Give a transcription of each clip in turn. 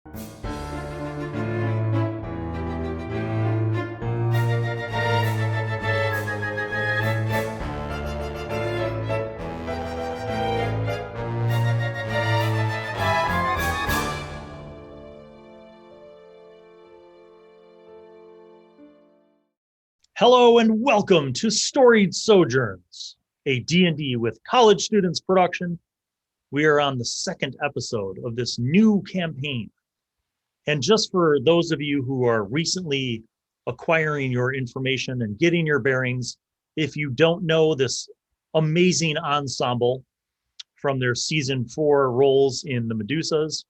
Hello and welcome to Storied Sojourns, a D&D with college students production. We are on the second episode of this new campaign. And just for those of you who are recently acquiring your information and getting your bearings, if you don't know this amazing ensemble from their season 4 roles in the Medusas,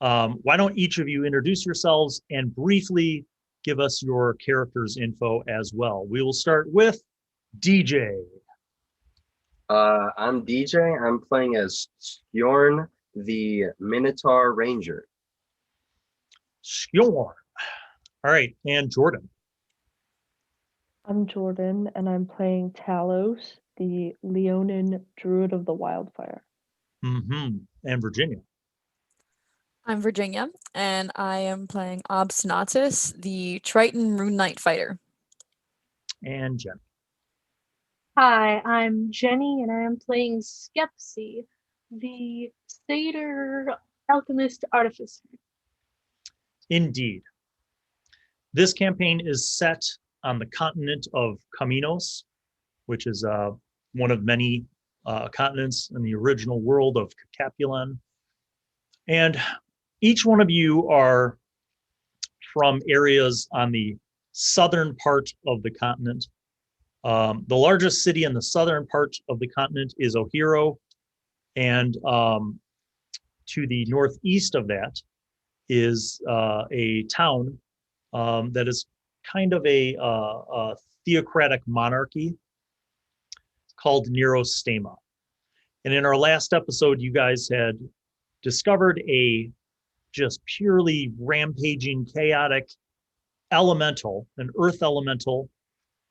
why don't each of you introduce yourselves and briefly give us your character's info as well. We will start with DJ. I'm DJ. I'm playing as Skjorn, the Minotaur Ranger. Skjorn. All right, and Jordan. I'm Jordan, and I'm playing Talos, the Leonin Druid of the Wildfire. And Virginia. I'm Virginia, and I am playing Obstinatus, the Triton Rune Knight Fighter. And Jennie. Hi, I'm Jennie, and I am playing Skepsi, the Satyr Alchemist Artificer. Indeed. This campaign is set on the continent of Chamenos, which is one of many continents in the original world of Kikapulan. And each one of you are from areas on the southern part of the continent. The largest city in the southern part of the continent is Ohiro, and to the northeast of that is a town that is kind of a theocratic monarchy called Neurostema. And in our last episode, you guys had discovered a just purely rampaging, chaotic elemental, an earth elemental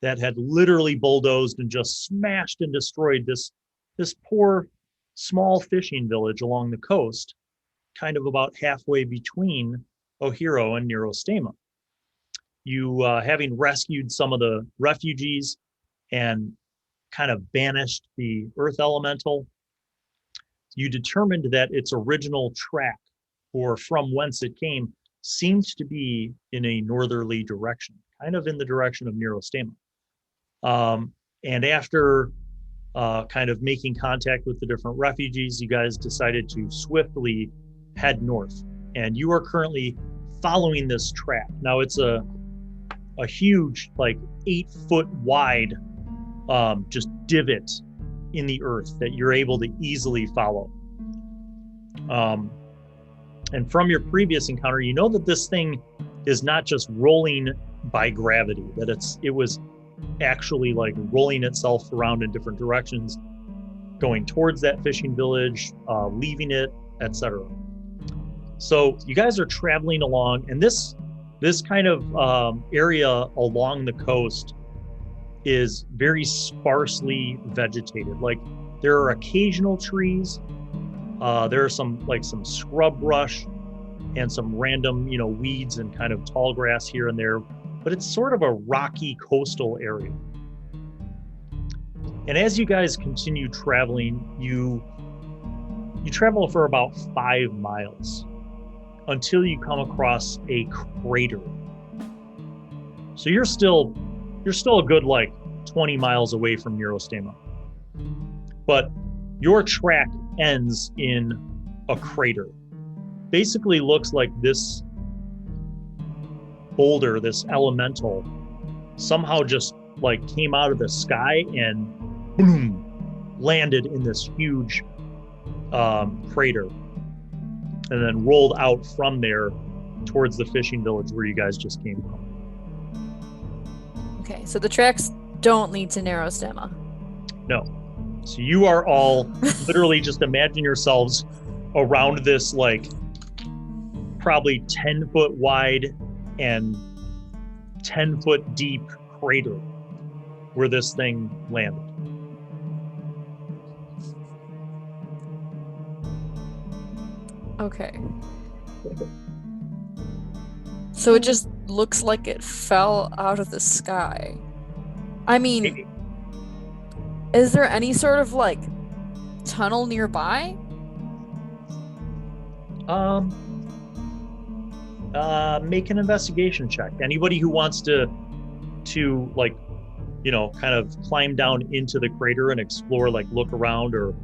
that had literally bulldozed and just smashed and destroyed this poor small fishing village along the coast, kind of about halfway between Ohiro and Neurostema. You, having rescued some of the refugees and kind of banished the earth elemental, you determined that its original track, or from whence it came, seemed to be in a northerly direction, kind of in the direction of Neurostema. And after kind of making contact with the different refugees, you guys decided to swiftly head north. And you are currently following this track. Now it's a huge, like 8-foot wide, just divot in the earth that you're able to easily follow. And from your previous encounter, you know that this thing is not just rolling by gravity, that it was actually like rolling itself around in different directions, going towards that fishing village, leaving it, etc. So you guys are traveling along, and this kind of area along the coast is very sparsely vegetated. Like there are occasional trees, there are some scrub brush and some random, weeds and kind of tall grass here and there, but it's sort of a rocky coastal area. And as you guys continue traveling, you travel for about 5 miles until you come across a crater. So you're still a good 20 miles away from Neurostema. But your track ends in a crater. Basically looks like this boulder, this elemental, somehow just came out of the sky and boom, landed in this huge crater, and then rolled out from there towards the fishing village where you guys just came from. Okay, so the tracks don't lead to Neurostema. No. So you are all literally just imagine yourselves around this probably 10-foot wide and 10-foot deep crater where this thing landed. Okay. So it just looks like it fell out of the sky. I mean, Maybe. is there any sort of like tunnel nearby? Make an investigation check. Anybody who wants to like, kind of climb down into the crater and explore, like look around or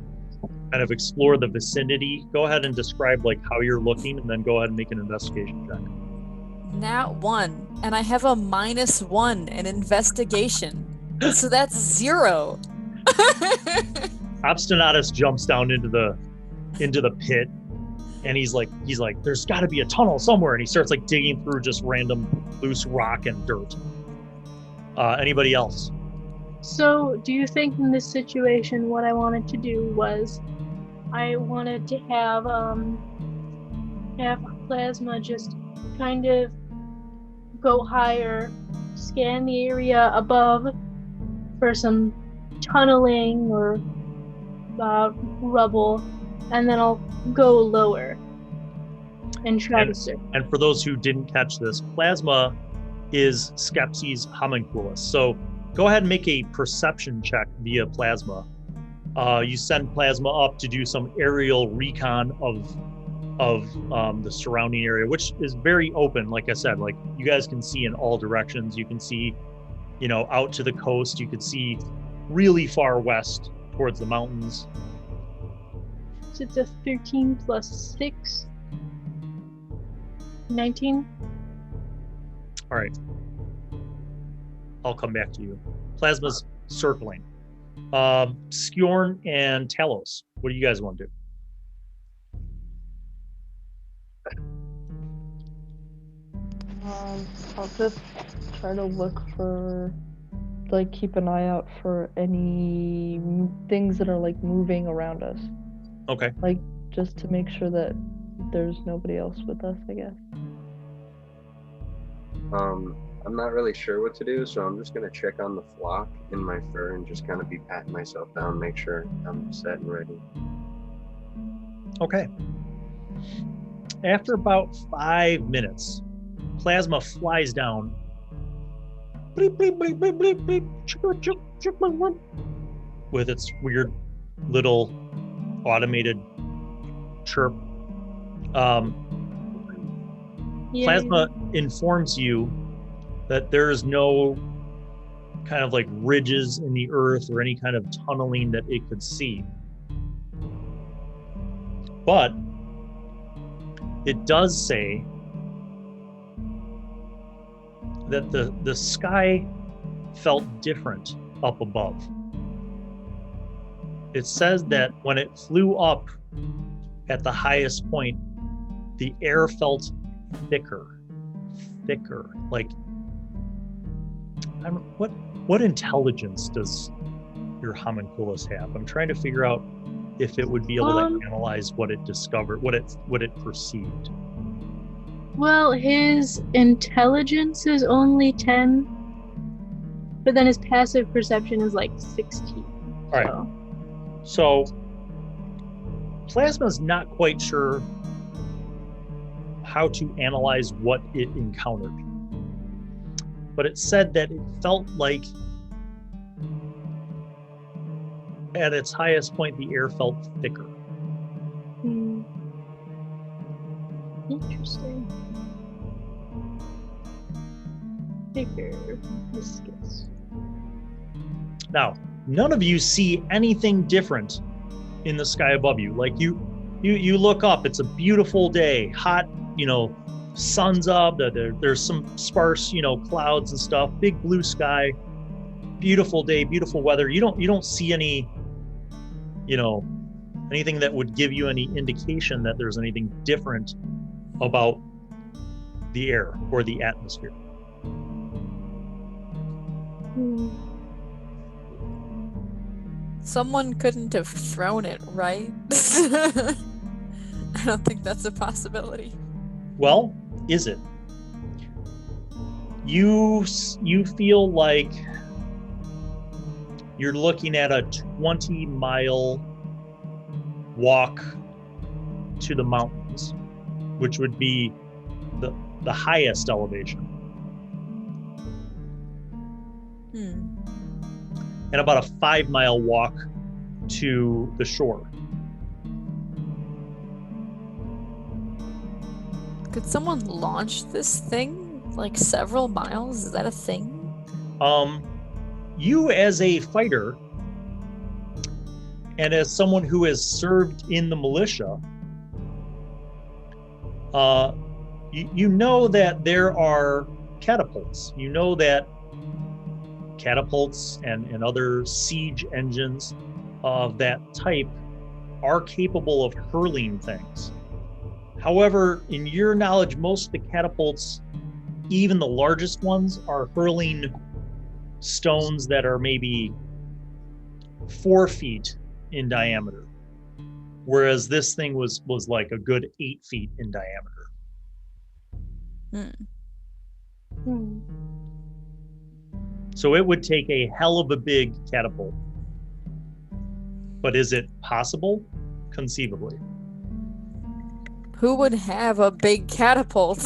kind of explore the vicinity, go ahead and describe like how you're looking, and then go ahead and make an investigation check. Nat 1, and I have a -1 in investigation. So that's 0. Obstinatus jumps down into the pit, and he's like, there's got to be a tunnel somewhere, and he starts like digging through just random loose rock and dirt. Anybody else? So, do you think in this situation what I wanted to do was I wanted to have Plasma just kind of go higher, scan the area above for some tunneling or rubble, and then I'll go lower and try to search. And for those who didn't catch this, Plasma is Skepsi's homunculus. So go ahead and make a perception check via Plasma. You send Plasma up to do some aerial recon of the surrounding area, which is very open. Like I said, like you guys can see in all directions. You can see, out to the coast. You could see really far west towards the mountains. So it's a 13 plus 6. 19. All right. I'll come back to you. Plasma's circling. Skjorn and Talos, what do you guys want to do? I'll just try to look for, like, keep an eye out for any things that are like moving around us. Okay. Like, just to make sure that there's nobody else with us, I guess. I'm not really sure what to do, so I'm just gonna check on the flock in my fur and just kind of be patting myself down, make sure I'm set and ready. Okay. After about 5 minutes, Plasma flies down. Bleep, bleep, bleep, bleep, bleep, bleep. Chirp, chirp, chirp, bleep, bleep, with its weird little automated chirp. Plasma informs you that there is no kind of like ridges in the earth or any kind of tunneling that it could see. But it does say that the sky felt different up above. It says that when it flew up at the highest point, the air felt thicker. Like, what intelligence does your homunculus have? I'm trying to figure out if it would be able to analyze what it discovered, what it perceived. Well, his intelligence is only 10, but then his passive perception is like 16. All right. So Plasma's not quite sure how to analyze what it encountered, but it said that it felt like at its highest point the air felt thicker. Interesting. Thicker, viscous. Now, none of you see anything different in the sky above you. Like you look up, it's a beautiful day, hot, sun's up, there's some sparse, clouds and stuff, big blue sky, beautiful day, beautiful weather. You don't see any, anything that would give you any indication that there's anything different about the air or the atmosphere. Someone couldn't have thrown it, right? I don't think that's a possibility. Well, is it? You feel like you're looking at a 20-mile walk to the mountains. which would be the highest elevation. And about a 5-mile walk to the shore. Could someone launch this thing like several miles? Is that a thing? You as a fighter and as someone who has served in the militia, you know that there are catapults. You know that catapults and other siege engines of that type are capable of hurling things. However, in your knowledge, most of the catapults, even the largest ones, are hurling stones that are maybe 4 feet in diameter, whereas this thing was like a good 8 feet in diameter. So it would take a hell of a big catapult. But is it possible? Conceivably. Who would have a big catapult?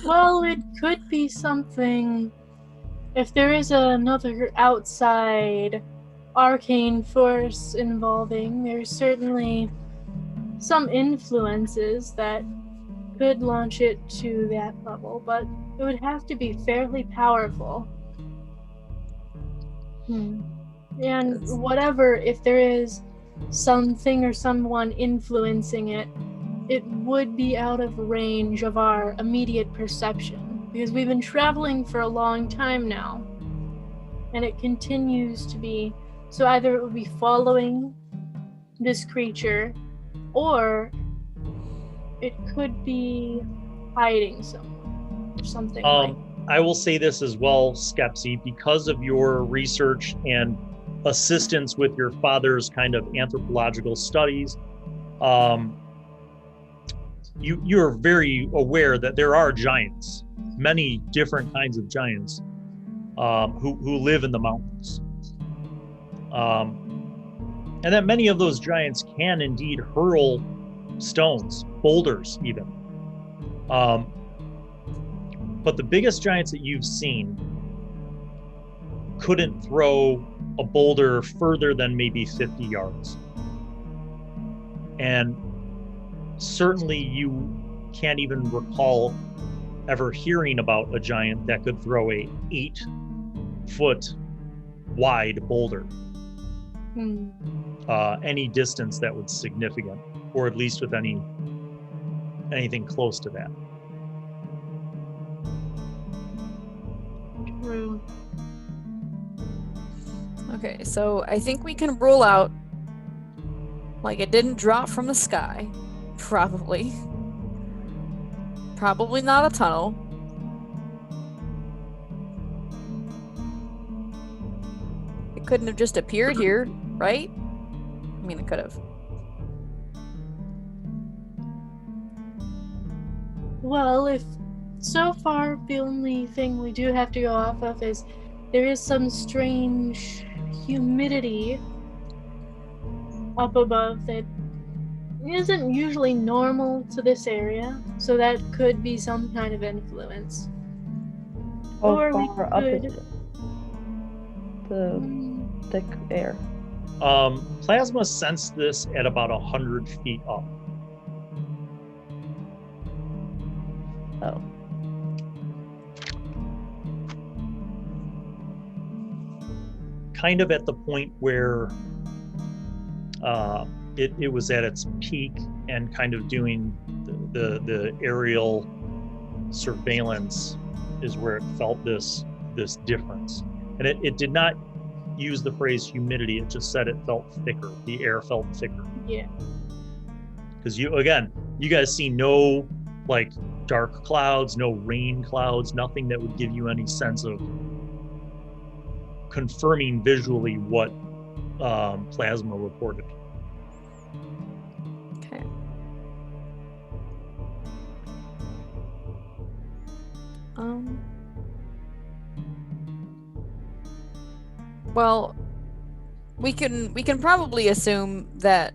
Well, it could be something. If there is another outside arcane force involving, there's certainly some influences that could launch it to that level, but it would have to be fairly powerful. And whatever, if there is something or someone influencing it, it would be out of range of our immediate perception, because we've been traveling for a long time now, and it continues to be. So either it would be following this creature, or it could be hiding somewhere, or something like. I will say this as well, Skepsi, because of your research and assistance with your father's kind of anthropological studies, you're very aware that there are giants, many different kinds of giants, who live in the mountains. And that many of those giants can indeed hurl stones, boulders even. But the biggest giants that you've seen couldn't throw a boulder further than maybe 50 yards. And certainly you can't even recall ever hearing about a giant that could throw a 8-foot wide boulder. Any distance that was significant, or at least with anything close to that. True. Okay, so I think we can rule out, like, it didn't drop from the sky. Probably. Probably not a tunnel. It couldn't have just appeared here, right? I mean, it could have. Well, if so far the only thing we do have to go off of is there is some strange humidity up above that isn't usually normal to this area, so that could be some kind of influence. How Or we far up is could- it? The thick air. Plasma sensed this at about 100 feet up. Oh. Kind of at the point where it was at its peak and kind of doing the aerial surveillance is where it felt this difference. And it did not use the phrase humidity, it just said it felt thicker. The air felt thicker. Yeah. Because you guys see no like dark clouds, no rain clouds, nothing that would give you any sense of confirming visually what Plasma reported. Okay. Well, we can probably assume that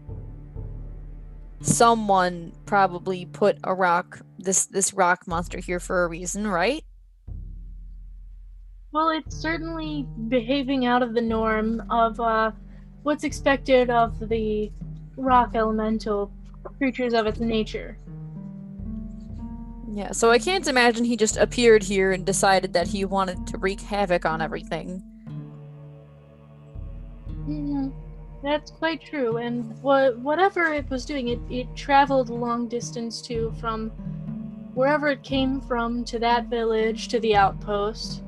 someone probably put a rock, this rock monster here for a reason, right? Well, it's certainly behaving out of the norm of what's expected of the rock elemental creatures of its nature. Yeah, so I can't imagine he just appeared here and decided that he wanted to wreak havoc on everything. That's quite true, and whatever it was doing, it traveled a long distance too, from wherever it came from to that village to the outpost.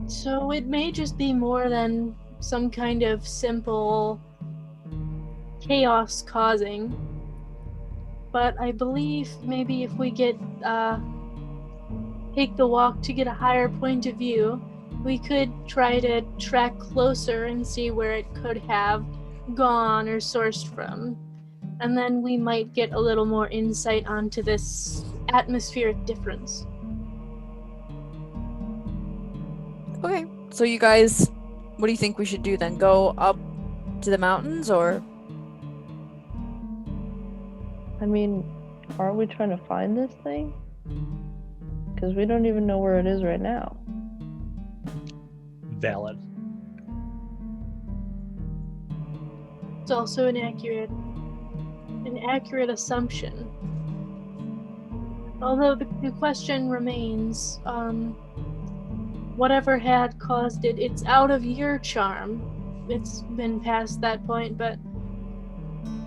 So it may just be more than some kind of simple chaos causing. But I believe maybe if we take the walk to get a higher point of view, we could try to track closer and see where it could have gone or sourced from. And then we might get a little more insight onto this atmospheric difference. Okay, so you guys, what do you think we should do then? Go up to the mountains, or? I mean, aren't we trying to find this thing? Because we don't even know where it is right now. Valid. It's also an accurate assumption. Although the question remains, whatever had caused it, it's out of your charm. It's been past that point, but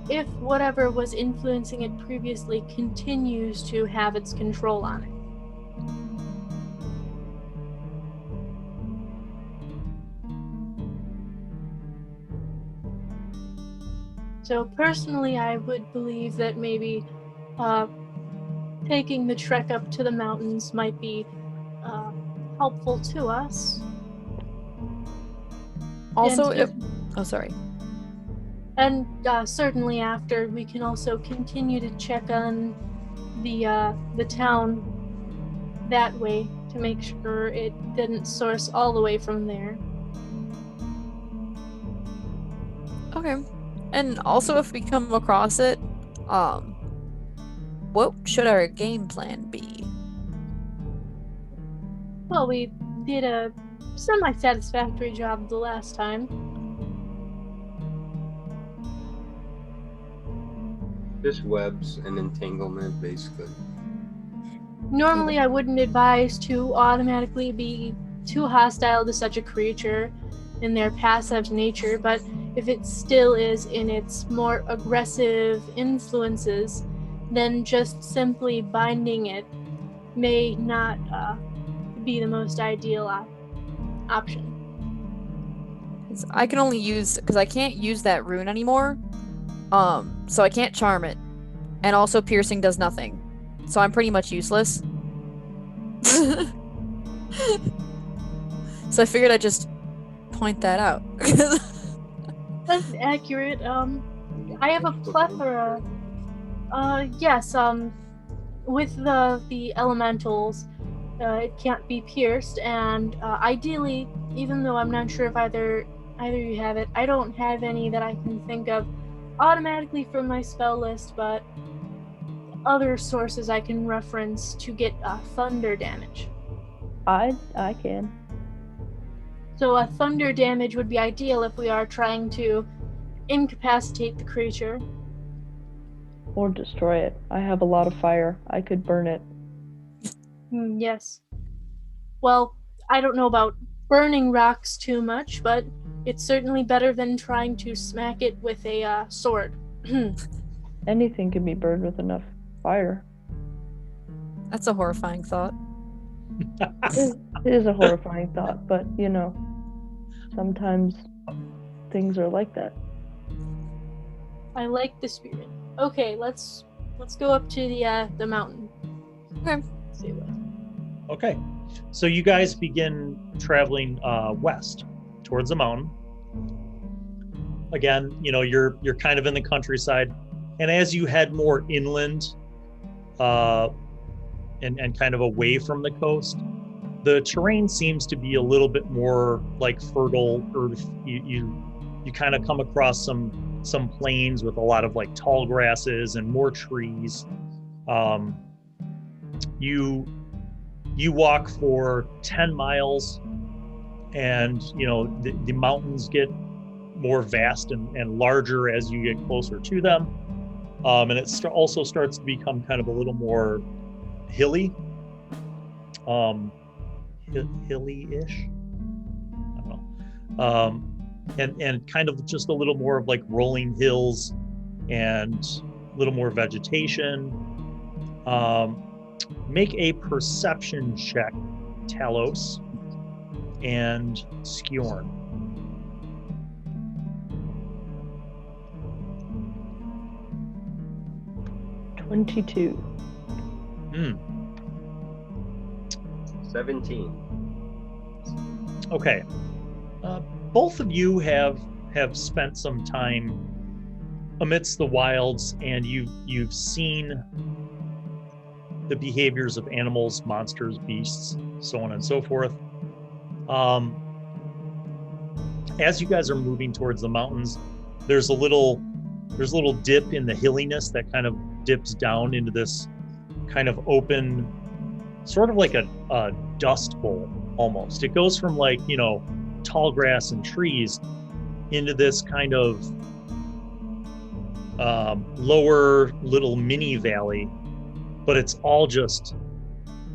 if whatever was influencing it previously continues to have its control on it. So personally, I would believe that maybe taking the trek up to the mountains might be helpful to us. Also, sorry. And certainly after, we can also continue to check on the town that way to make sure it didn't source all the way from there. Okay. And also, if we come across it, what should our game plan be? Well, we did a semi-satisfactory job the last time. Just webs and entanglement, basically. Normally, I wouldn't advise to automatically be too hostile to such a creature in their passive nature, but if it still is in its more aggressive influences, then just simply binding it may not be the most ideal option. I can only use, because I can't use that rune anymore, so I can't charm it, and also piercing does nothing, so I'm pretty much useless. So I figured I'd just point that out. That's accurate. I have a plethora. Yes. With the elementals, it can't be pierced, and ideally, even though I'm not sure if either you have it, I don't have any that I can think of automatically from my spell list, but other sources I can reference to get thunder damage. I can. So a thunder damage would be ideal if we are trying to incapacitate the creature. Or destroy it. I have a lot of fire. I could burn it. Yes. Well, I don't know about burning rocks too much, but it's certainly better than trying to smack it with a sword. Anything can be burned with enough fire. That's a horrifying thought. It is a horrifying thought, but you know, sometimes things are like that. I like the spirit. Okay, let's go up to the mountain. Okay. Let's see what. Okay, so you guys begin traveling west towards the mountain. Again, you know, you're kind of in the countryside, and as you head more inland, and kind of away from the coast, the terrain seems to be a little bit more like fertile earth. You kind of come across some some plains with a lot of like tall grasses and more trees. You walk for 10 miles, and the mountains get more vast and larger as you get closer to them, and it also starts to become kind of a little more hilly, hilly-ish. I don't know, and kind of just a little more of like rolling hills and a little more vegetation. Make a perception check, Talos and Skjorn. 22. 17. Okay. Both of you have spent some time amidst the wilds, and you've seen the behaviors of animals, monsters, beasts, so on and so forth. As you guys are moving towards the mountains, there's a little dip in the hilliness that kind of dips down into this kind of open, sort of like a dust bowl almost. It goes from like, tall grass and trees into this kind of lower little mini valley, but it's all just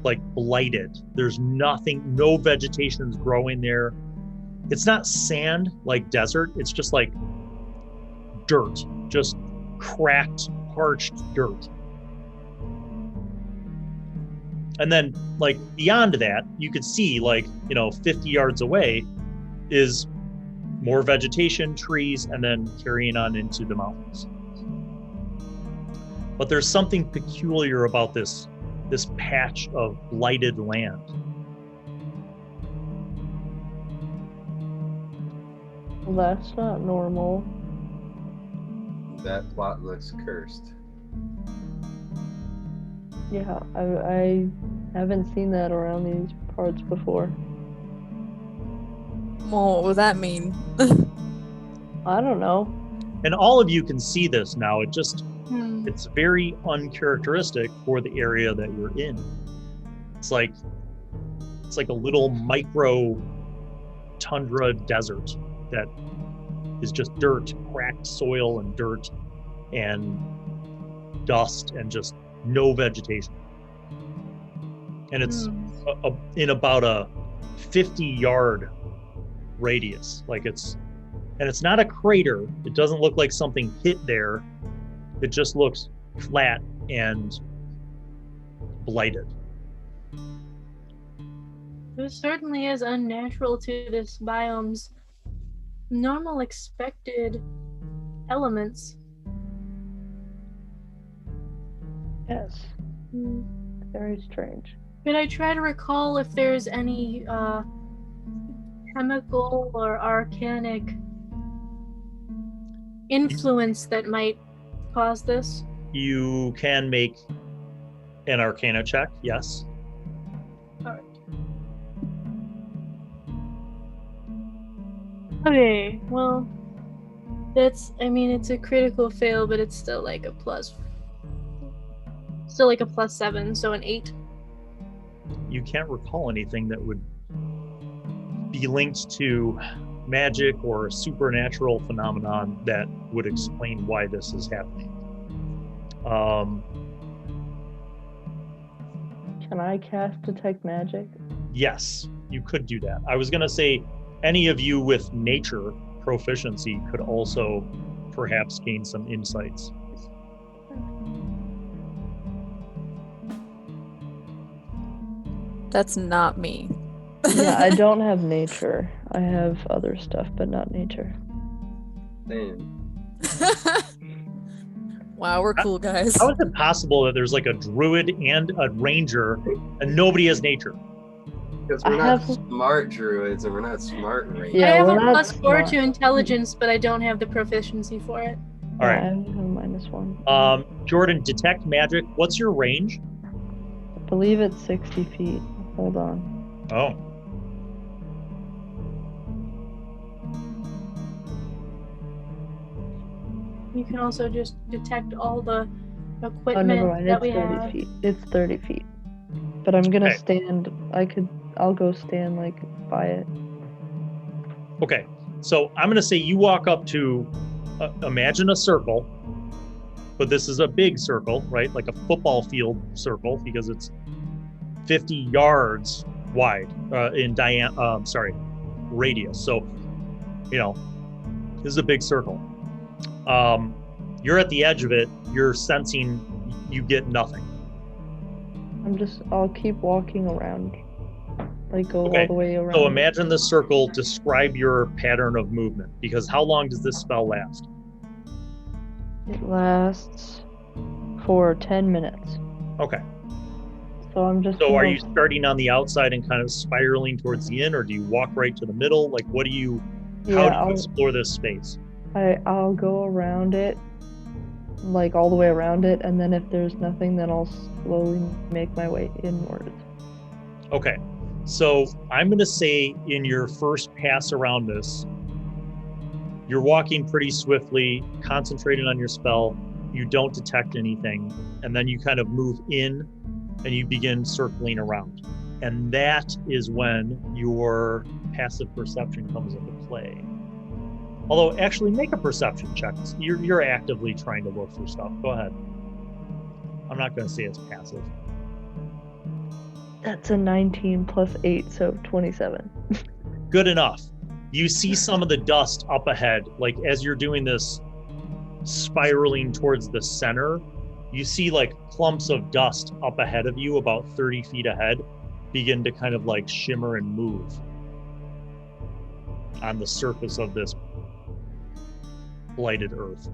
like blighted. There's nothing, no vegetation's growing there. It's not sand like desert, it's just like dirt, just cracked, parched dirt. And then like beyond that, you could see like, 50 yards away is more vegetation, trees, and then carrying on into the mountains. But there's something peculiar about this patch of blighted land. Well, that's not normal. That plot looks cursed. Yeah, I haven't seen that around these parts before. Well, what would that mean? I don't know. And all of you can see this now. It's very uncharacteristic for the area that you're in. It's like a little micro tundra desert that is just dirt, cracked soil and dirt and dust and just no vegetation. And it's in about a 50-yard radius. And it's not a crater. It doesn't look like something hit there. It just looks flat and blighted. This certainly is unnatural to this biome's normal expected elements. Yes. Very strange. Could I try to recall if there's any chemical or arcanic influence that might cause this? You can make an Arcana check, yes. Alright. Okay, well, it's a critical fail, but it's still like a +7, so an 8. You can't recall anything that would be linked to magic or supernatural phenomenon that would explain why this is happening. Can I cast Detect Magic? Yes, you could do that. I was going to say any of you with nature proficiency could also perhaps gain some insights. That's not me. Yeah, I don't have nature. I have other stuff, but not nature. Damn. Wow, we're cool, guys. How is it possible that there's like a druid and a ranger and nobody has nature? Because we're not smart druids and we're not smart rangers. Yeah, I have we're a not +4 smart. to intelligence, but I don't have the proficiency for it. All I right. have a -1. Jordan, detect magic. What's your range? I believe it's 60 feet. Hold on. Oh. You can also just detect all the Oh, equipment never mind. that It's we 30 have. feet. It's 30 feet. But I'm gonna Okay. stand. I'll go stand like by it. Okay, so I'm going to say you walk up to, imagine a circle, but this is a big circle, right? Like a football field circle because it's 50 yards wide in radius. So, this is a big circle. You're at the edge of it. You're sensing you get nothing. I'll keep walking around. Like go Okay, all the way around. So imagine the circle, describe your pattern of movement, because how long does this spell last? It lasts for 10 minutes. Okay. So I'm just. So are you starting on the outside and kind of spiraling towards the end, or do you walk right to the middle? Like, how do you explore this space? I'll go around it, like all the way around it, and then if there's nothing, then I'll slowly make my way inwards. Okay. So I'm going to say in your first pass around this, you're walking pretty swiftly, concentrating on your spell. You don't detect anything. And then you kind of move in and you begin circling around. And that is when your passive perception comes into play. Although, actually, make a perception check. You're actively trying to look for stuff. Go ahead. I'm not going to say it's passive. That's a 19 plus 8, so 27. Good enough. You see some of the dust up ahead, like as you're doing this spiraling towards the center, you see like clumps of dust up ahead of you about 30 feet ahead begin to kind of like shimmer and move on the surface of this blighted earth.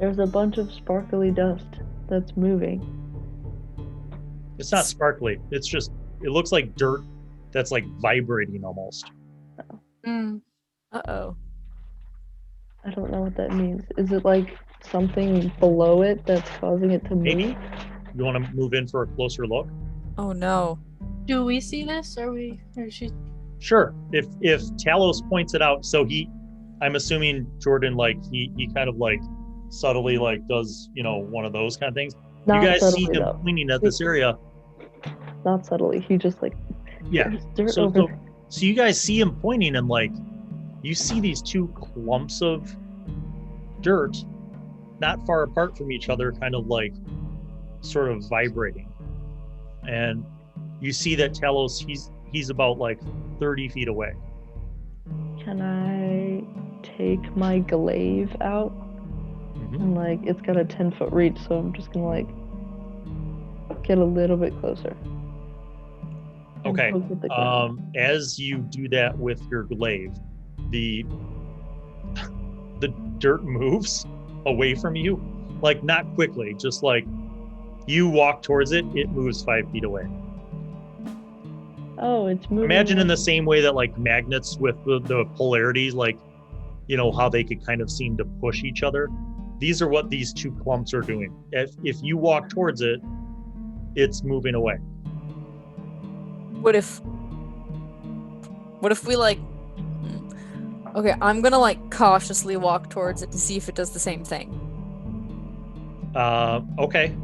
There's a bunch of sparkly dust that's moving. It's not sparkly. It's just, it looks like dirt that's like vibrating almost. Uh-oh. I don't know what that means. Is it like something below it that's causing it to move? Maybe. You want to move in for a closer look? Oh no. Do we see this? Or she? Sure. If Talos points it out, so I'm assuming Jordan, like he kind of like subtly like does, one of those kind of things. Not you guys see subtly, him though. pointing at this area. Not subtly. He just like, Yeah. there's dirt So over there. so you guys see him pointing and like you see these two clumps of dirt not far apart from each other, kind of like sort of vibrating. And you see that Talos, he's about like 30 feet away. Can I take my glaive out? And like, it's got a 10-foot reach, so I'm just gonna like get a little bit closer. Okay. As you do that with your glaive, the dirt moves away from you, like not quickly, just like you walk towards it, it moves 5 feet away. Oh, it's moving. Imagine in the same way that like magnets with the polarities, like, how they could kind of seem to push each other. These are what these two clumps are doing. If you walk towards it, it's moving away. What if we like... Okay, I'm gonna like cautiously walk towards it to see if it does the same thing. Okay.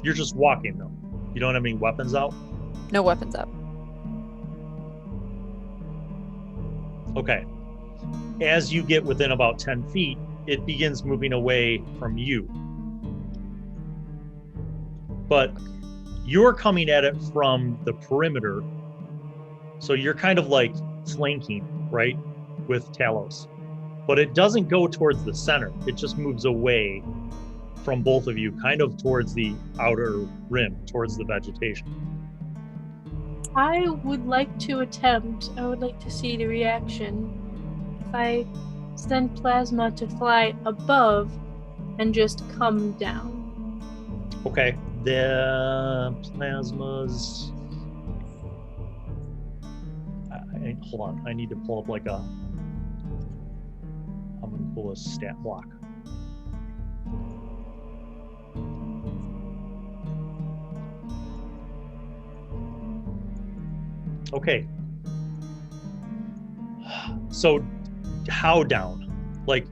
You're just walking though. You don't have any weapons out? No weapons up. Okay. As you get within about 10 feet, it begins moving away from you. But you're coming at it from the perimeter. So you're kind of like flanking, right, with Talos. But it doesn't go towards the center. It just moves away from both of you, kind of towards the outer rim, towards the vegetation. I would like to attempt. I would like to see the reaction. If I send plasma to fly above and just come down. Okay. The plasmas. Hold on. I need to pull up like I'm going to pull a stat block. Okay. So How down? Like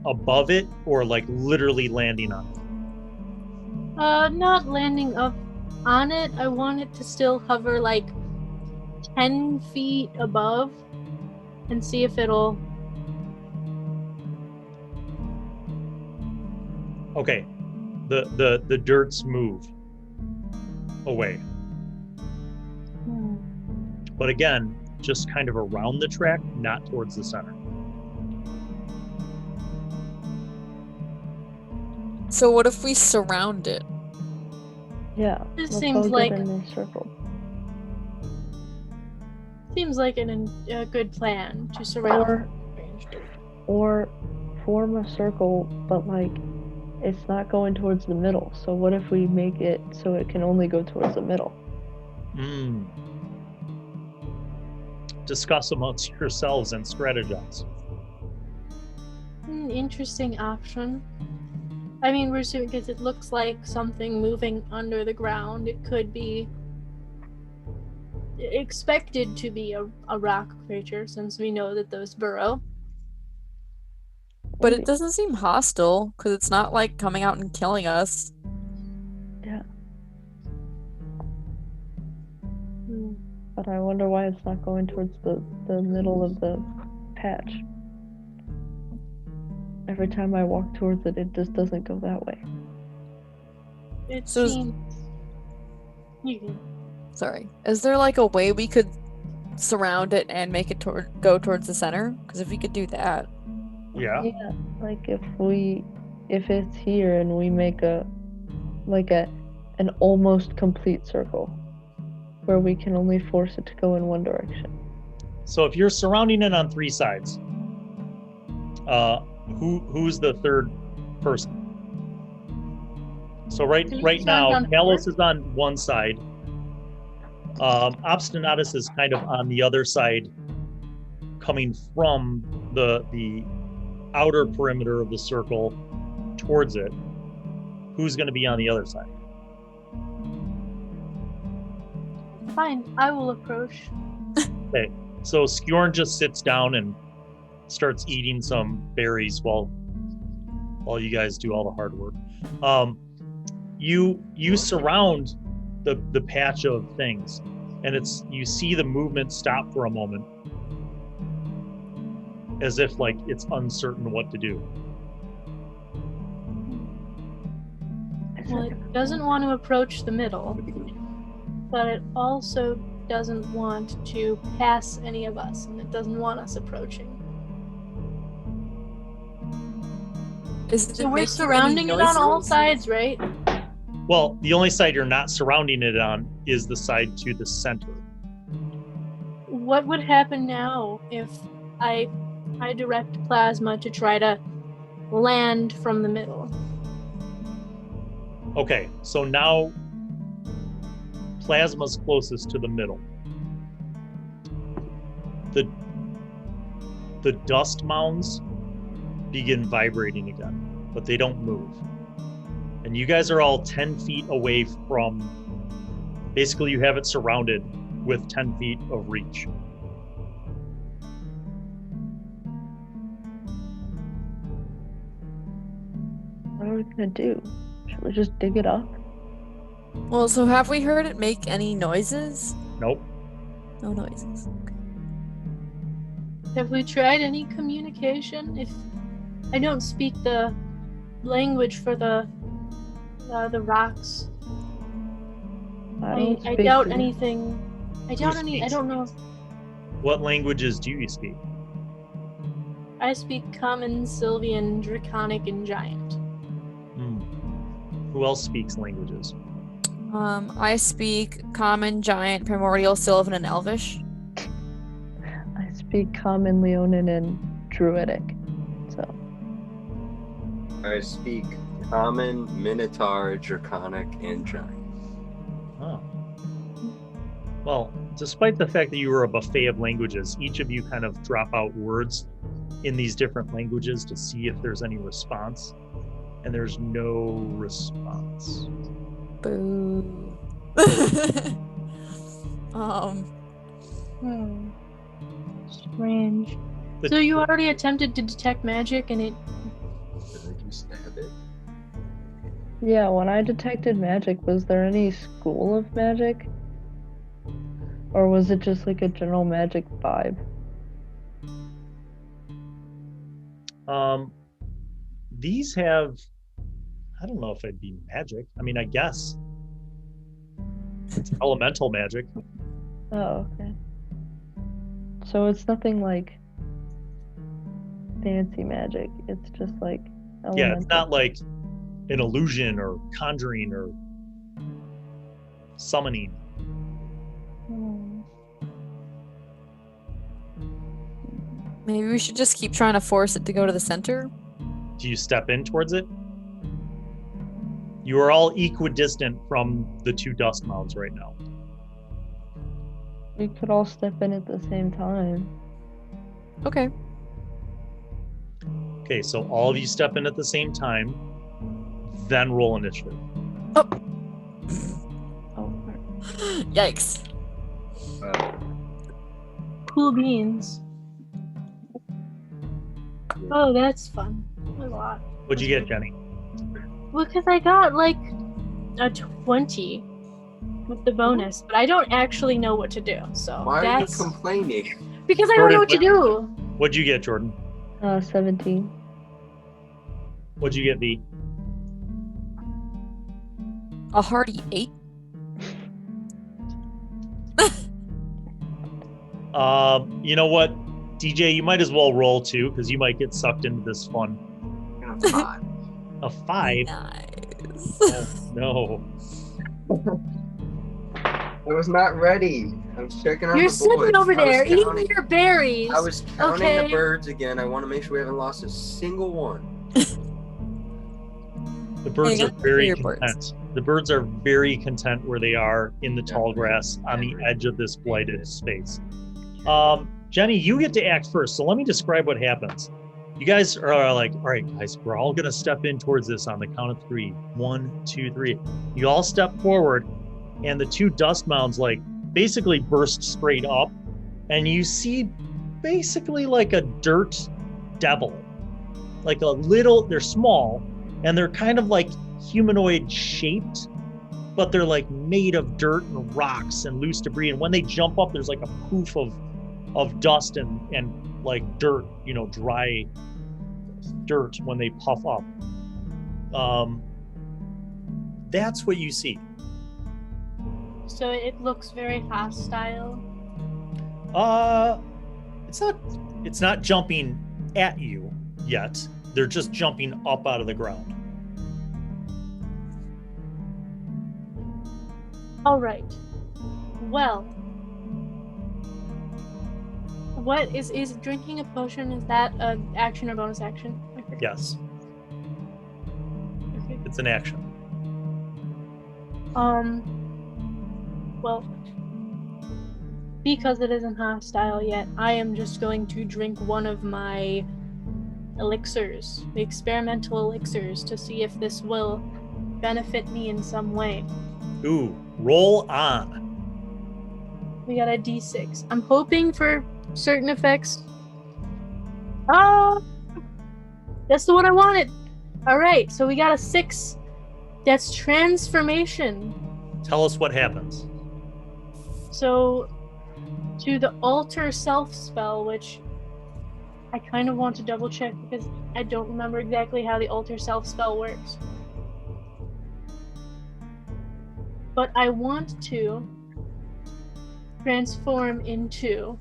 above it, or like literally landing on it? Not landing up on it. I want it to still hover like 10 feet above and see if it'll... Okay. The dirts move away. But again, just kind of around the track, not towards the center. So what if we surround it? Yeah. This let's seems all like- get in a circle. Seems like a good plan to surround. Or form a circle, but like it's not going towards the middle. So what if we make it so it can only go towards the middle? Discuss amongst yourselves and strategize. Interesting option. I mean, we're assuming because it looks like something moving under the ground. It could be expected to be a rock creature, since we know that those burrow. But it doesn't seem hostile, because it's not like coming out and killing us. Yeah. But I wonder why it's not going towards the middle of the patch. Every time I walk towards it, it just doesn't go that way. It So is- seems... You can... Sorry. Is there like a way we could surround it and make it go towards the center? Because if we could do that. Yeah. Yeah, like if it's here and we make an almost complete circle where we can only force it to go in one direction. So if you're surrounding it on three sides, who's the third person? So right now, Talos is on one side. Obstinatus is kind of on the other side, coming from the outer perimeter of the circle towards it. Who's going to be on the other side? Fine, I will approach. Okay, so Skjorn just sits down and starts eating some berries while you guys do all the hard work. You surround the patch of things, and you see the movement stop for a moment, as if like it's uncertain what to do. Well, it doesn't want to approach the middle, but it also doesn't want to pass any of us, and it doesn't want us approaching. So we're surrounding it on all sides, right? Well, the only side you're not surrounding it on is the side to the center. What would happen now if I direct plasma to try to land from the middle? Okay, so now plasma's closest to the middle. The dust mounds begin vibrating again, but they don't move. And you guys are all 10 feet away from, basically you have it surrounded with 10 feet of reach. What are we gonna do? Should we just dig it up? Well, so have we heard it make any noises? Nope. No noises. Okay. Have we tried any communication? If I don't speak the language for the rocks, I doubt anything. I don't know. What languages do you speak? I speak Common, Sylvian, Draconic, and Giant. Who else speaks languages? I speak Common, Giant, Primordial, Sylvan, and Elvish. I speak Common, Leonin, and Druidic. So I speak Common, Minotaur, Draconic, and Giant. Oh. Well, despite the fact that you were a buffet of languages, each of you kind of drop out words in these different languages to see if there's any response. And there's no response. Boo. Strange. So you already attempted to detect magic and it... Did I just stab it? Yeah, when I detected magic, was there any school of magic? Or was it just like a general magic vibe? These have, I don't know if it'd be magic. I mean, I guess it's elemental magic. Oh, okay. So it's nothing like fancy magic. It's just like elemental. Yeah, it's not like an illusion or conjuring or summoning. Hmm. Maybe we should just keep trying to force it to go to the center. Do you step in towards it? You are all equidistant from the two dust mounds right now. We could all step in at the same time. Okay. Okay, so all of you step in at the same time, then roll initiative. Oh. Oh, Yikes. Cool beans. Oh, that's fun. A lot. What'd you get, Jennie? Because I got like a 20 with the bonus, but I don't actually know what to do. So Why are you that's complaining? because I don't know what to do. What'd you get, Jordan? 17. What'd you get, V? A hearty 8. You know what, DJ, you might as well roll too, because you might get sucked into this fun. A 5? Nice. Oh, no. I was not ready. I was checking on You're the boys. sitting over I was there eating counting- your berries. I was counting Okay. the birds again. I want to make sure we haven't lost a single one. The birds Hey, are very your birds. content. The birds are very content where they are in the tall grass on the edge of this blighted space. Jennie, you get to act first. So let me describe what happens. You guys are like, all right, guys, we're all going to step in towards this on the count of 3. 1, 2, 3. You all step forward, and the two dust mounds like basically burst straight up, and you see basically like a dirt devil. Like a little, they're small, and they're kind of like humanoid shaped, but they're like made of dirt and rocks and loose debris. And when they jump up, there's like a poof of dust and like dirt, you know, dry dirt when they puff up. That's what you see. So it looks very hostile. It's not jumping at you yet. They're just jumping up out of the ground. All right. Well, what is drinking a potion? Is that an action or bonus action? I forget. Yes, Okay. it's an action. Well, because it isn't hostile yet, I am just going to drink one of my elixirs, the experimental elixirs, to see if this will benefit me in some way. Ooh, roll on. We got a D6. I'm hoping for certain effects. Oh, that's the one I wanted. All right, so we got a 6. That's transformation. Tell us what happens. So, to the alter self spell, which I kind of want to double check because I don't remember exactly how the alter self spell works. But I want to transform into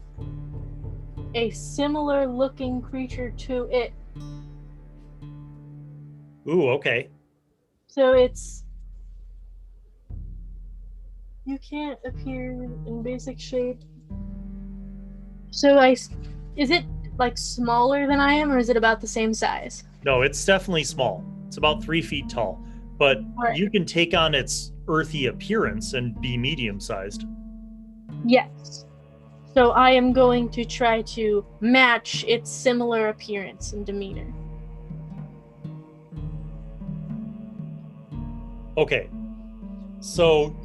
a similar looking creature to it. Ooh, okay. So it's... You can't appear in basic shape. So is it like smaller than I am, or is it about the same size? No, it's definitely small. It's about 3 feet tall, but Alright. you can take on its earthy appearance and be medium-sized. Yes. So I am going to try to match its similar appearance and demeanor. Okay. So,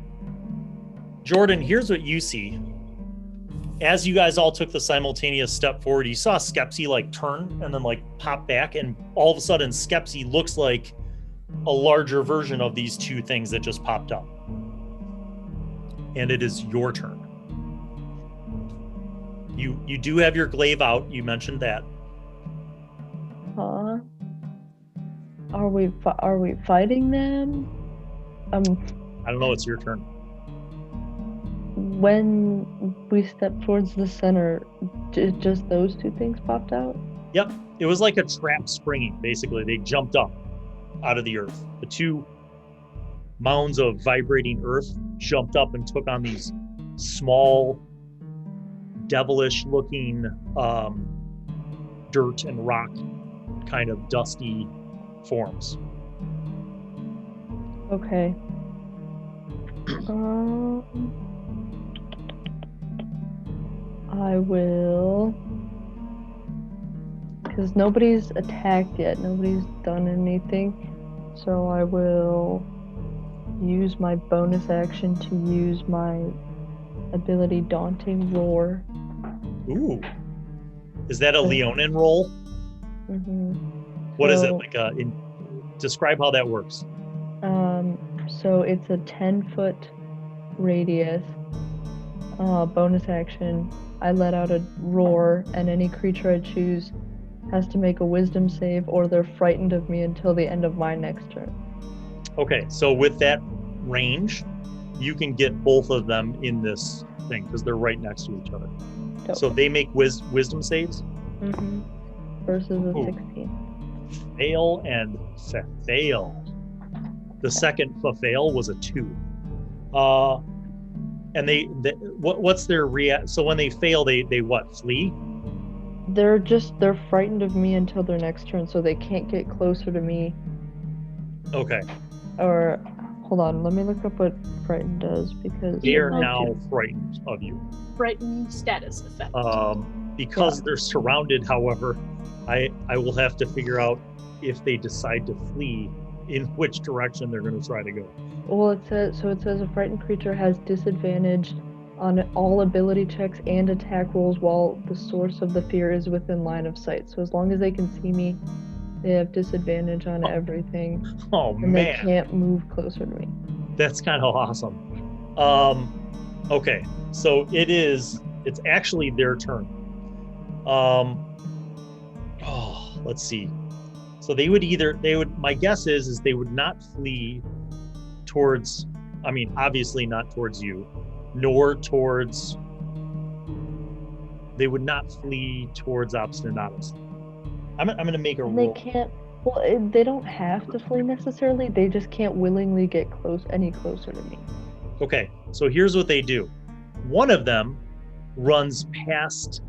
Jordan, here's what you see. as you guys all took the simultaneous step forward, you saw Skepsi like turn and then like pop back, and all of a sudden Skepsi looks like a larger version of these two things that just popped up. And it is your turn. You do have your glaive out. You mentioned that. Huh? Are we fighting them? I don't know. It's your turn. When we stepped towards the center, just those two things popped out? Yep. It was like a trap springing, basically. They jumped up out of the earth. The two mounds of vibrating earth jumped up and took on these small, devilish looking dirt and rock, kind of dusty forms. Okay. I will, because nobody's attacked yet, nobody's done anything, so I will use my bonus action to use my ability Daunting Roar. Ooh. Is that a Leonin roll? Mm-hmm. What is it? Like describe how that works. So it's a 10-foot radius. Bonus action. I let out a roar, and any creature I choose has to make a wisdom save, or they're frightened of me until the end of my next turn. Okay, so with that range, you can get both of them in this thing because they're right next to each other. Dope. So they make wisdom saves. Mm-hmm. Versus a Ooh. 16. Fail and fail. The second fail was a 2. And they what's their so when they fail, they what, flee? They're frightened of me until their next turn, so they can't get closer to me. Okay. Or hold on, let me look up what frightened does, because They are now frightened of you. Frightened status effect. Because they're surrounded, however, I will have to figure out if they decide to flee, in which direction they're going to try to go. Well, it says a frightened creature has disadvantage on all ability checks and attack rolls while the source of the fear is within line of sight. So as long as they can see me, they have disadvantage on everything. Oh, and man. they can't move closer to me. That's kind of awesome. Okay, so it's actually their turn. Let's see. So my guess is they would not flee towards, obviously not towards you, nor towards, they would not flee towards Obstinatus. I'm going to make a roll. They can't, they don't have to flee necessarily, they just can't willingly get any closer to me. Okay, so here's what they do. One of them runs past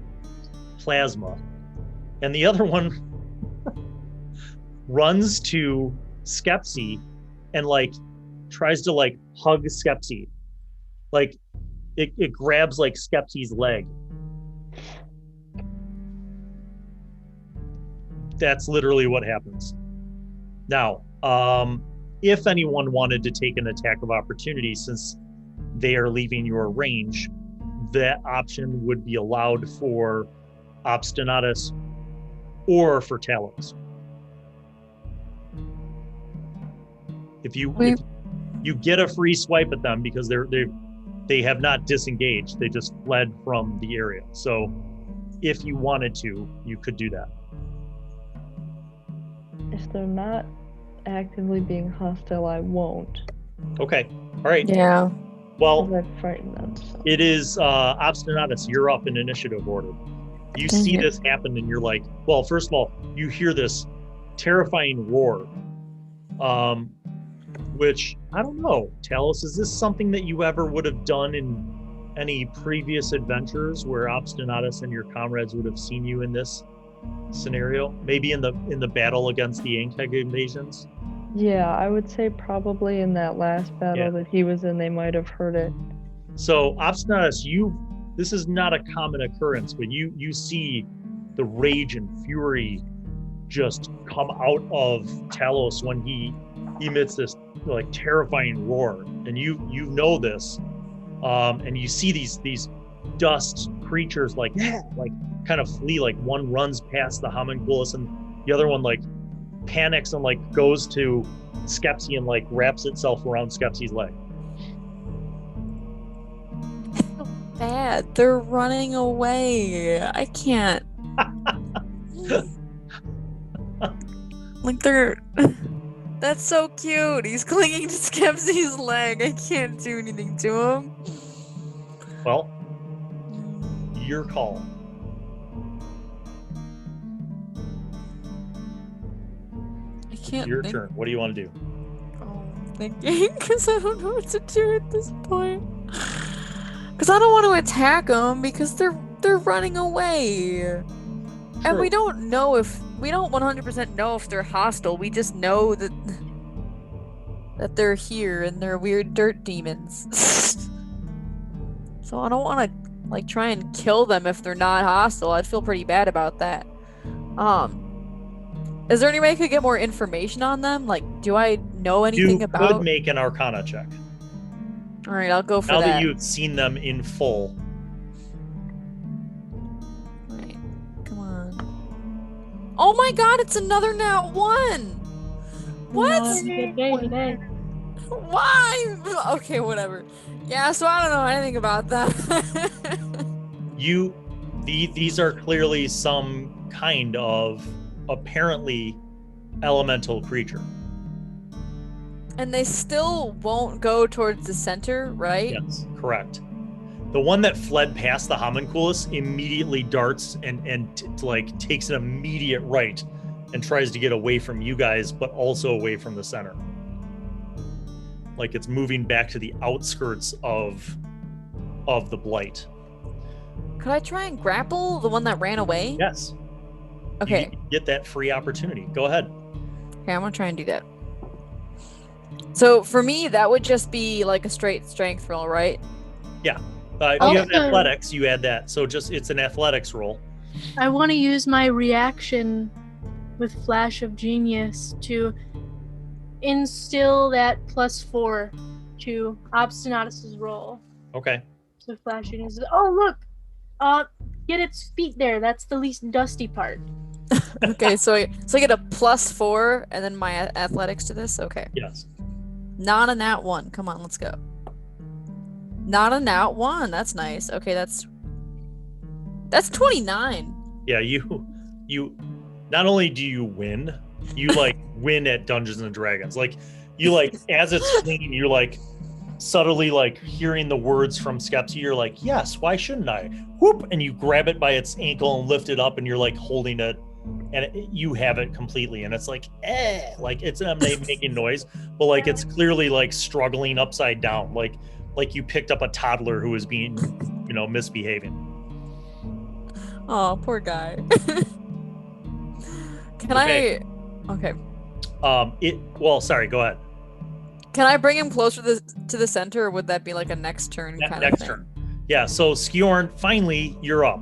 Plasma, and the other one runs to Skepsi and tries to hug Skepsi. It grabs Skepsi's leg. That's literally what happens. Now, if anyone wanted to take an attack of opportunity, since they are leaving your range, that option would be allowed for Obstinatus or for Talos. If you get a free swipe at them because they have not disengaged, they just fled from the area. So if you wanted to, you could do that. If they're not actively being hostile, I won't. Okay. All right. Yeah. Well, I'd frighten them. So. it is Obstinatus. You're up in initiative order. You see this happen, and you're like, well, first of all, you hear this terrifying roar, which I don't know. Talos, is this something that you ever would have done in any previous adventures where Obstinatus and your comrades would have seen you in this scenario? Maybe in the battle against the Ankeg invasions? Yeah, I would say probably in that last battle that he was in, they might have heard it. So Obstinatus, this is not a common occurrence, but you see the rage and fury just come out of Talos when he emits this terrifying roar, and you know this, and you see these dust creatures like kind of flee. Like one runs past the homunculus and the other one like panics and like goes to Skepsi and like wraps itself around Skepsi's leg. Bad. They're running away. I can't. Like they're. That's so cute. He's clinging to Skepsi's leg. I can't do anything to him. Well, your call. I can't. Your turn. What do you want to do? Oh, thinking, because I don't know what to do at this point. Because I don't want to attack them because they're running away. And we don't know if we don't 100% know if they're hostile. We just know that they're here and they're weird dirt demons. So I don't want to like try and kill them if they're not hostile. I'd feel pretty bad about that. Is there any way I could get more information on them? Like, do I know anything about? You could make an Arcana check. All right, I'll go for that. Now that. that you've seen them in full. Right, come on. Oh my God! It's another nat 1. What? Good day today. Why? Okay, whatever. Yeah, so I don't know anything about that. These are clearly some kind of apparently elemental creature. And they still won't go towards the center, right? Yes, correct. The one that fled past the homunculus immediately darts and like takes an immediate right and tries to get away from you guys, but also away from the center. Like it's moving back to the outskirts of the blight. Could I try and grapple the one that ran away? Yes. Okay. You get that free opportunity. Go ahead. Okay, I'm gonna try and do that. So for me, that would just be like a straight strength roll, right? Yeah. You have athletics, you add that. So it's an athletics roll. I want to use my reaction with Flash of Genius to instill that +4 to Obstinatus' roll. Okay. So Flash of Genius. Oh, look! Get its feet there. That's the least dusty part. Okay, so I get a +4 and then my athletics to this? Okay. Yes. Not a nat 1. Come on, let's go. Not a nat 1. That's nice. Okay, that's 29. Yeah, you not only do you win, you like win at Dungeons and Dragons. Like you like as it's fleeing, you're like subtly like hearing the words from Skepsi. You're like, yes, why shouldn't I? Whoop, and you grab it by its ankle and lift it up, and you're like holding it, and you have it completely, and it's like, like it's making noise, but like it's clearly like struggling upside down, like you picked up a toddler who was being, misbehaving. Oh, poor guy. Okay. Okay. Sorry, go ahead. Can I bring him closer to the center, or would that be like a next turn kind of thing? Next turn. Yeah, so Skjorn, finally you're up.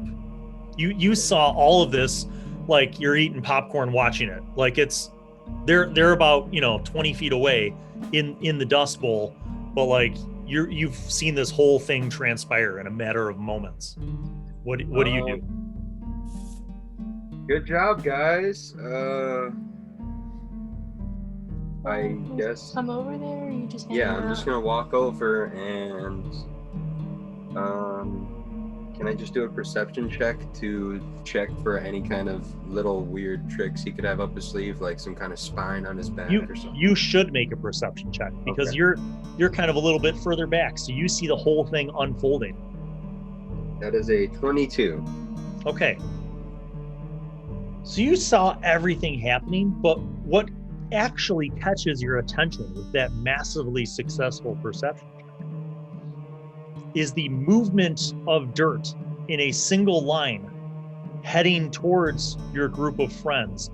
You saw all of this, like you're eating popcorn watching it. Like they're about 20 feet away in the dust bowl, but like you've seen this whole thing transpire in a matter of moments. What do you do? Good job, guys. I guess. Come over there, or you just hang Yeah, out? I'm just gonna walk over and can I just do a perception check to check for any kind of little weird tricks he could have up his sleeve, like some kind of spine on his back or something? You should make a perception check because Okay. you're kind of a little bit further back, so you see the whole thing unfolding. That is a 22. Okay. So you saw everything happening, but what actually catches your attention with that massively successful perception check is the movement of dirt in a single line heading towards your group of friends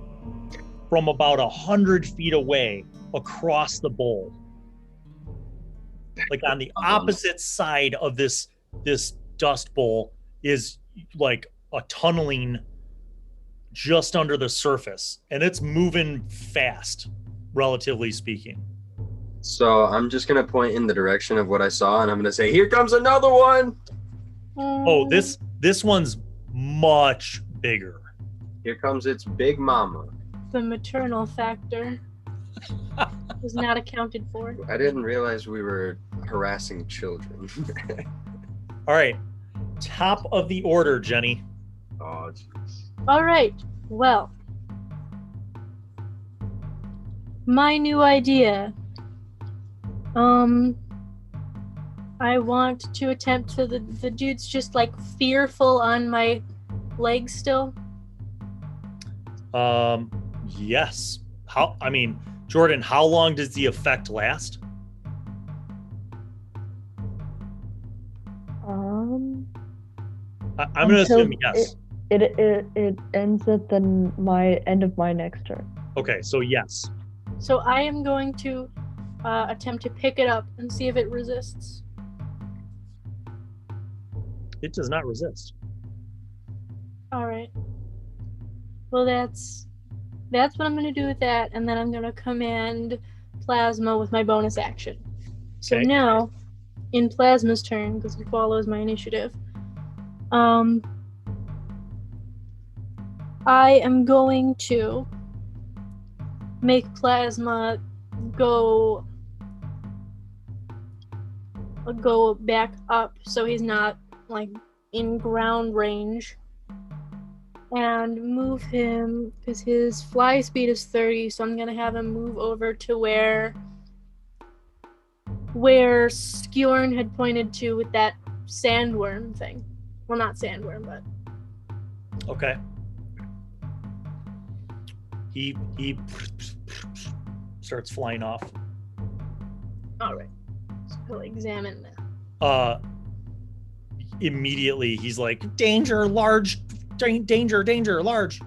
from about 100 feet away across the bowl. Like on the opposite side of this dust bowl is like a tunneling just under the surface, and it's moving fast, relatively speaking. So I'm just gonna point in the direction of what I saw, and I'm gonna say, "Here comes another one!" Oh, this This one's much bigger. Here comes its big mama. The maternal factor was not accounted for. I didn't realize we were harassing children. All right. Top of the order, Jennie. Oh, jeez. All right. Well, my new idea. I want to attempt to the dude's just like fearful on my legs still. Yes. Jordan, how long does the effect last? I'm gonna assume yes. It ends at my end of my next turn. Okay, so yes. So I am going to attempt to pick it up and see if it resists. It does not resist. All right. Well, that's what I'm going to do with that, and then I'm going to command Plasma with my bonus action. So Okay. now, in Plasma's turn, because it follows my initiative, I am going to make Plasma go back up so he's not like in ground range, and move him because his fly speed is 30, so I'm gonna have him move over to where Skjorn had pointed to with that sandworm thing. Well, not sandworm, but Okay. He starts flying off. all right. So he'll examine that. Immediately he's like, danger, large, danger, large.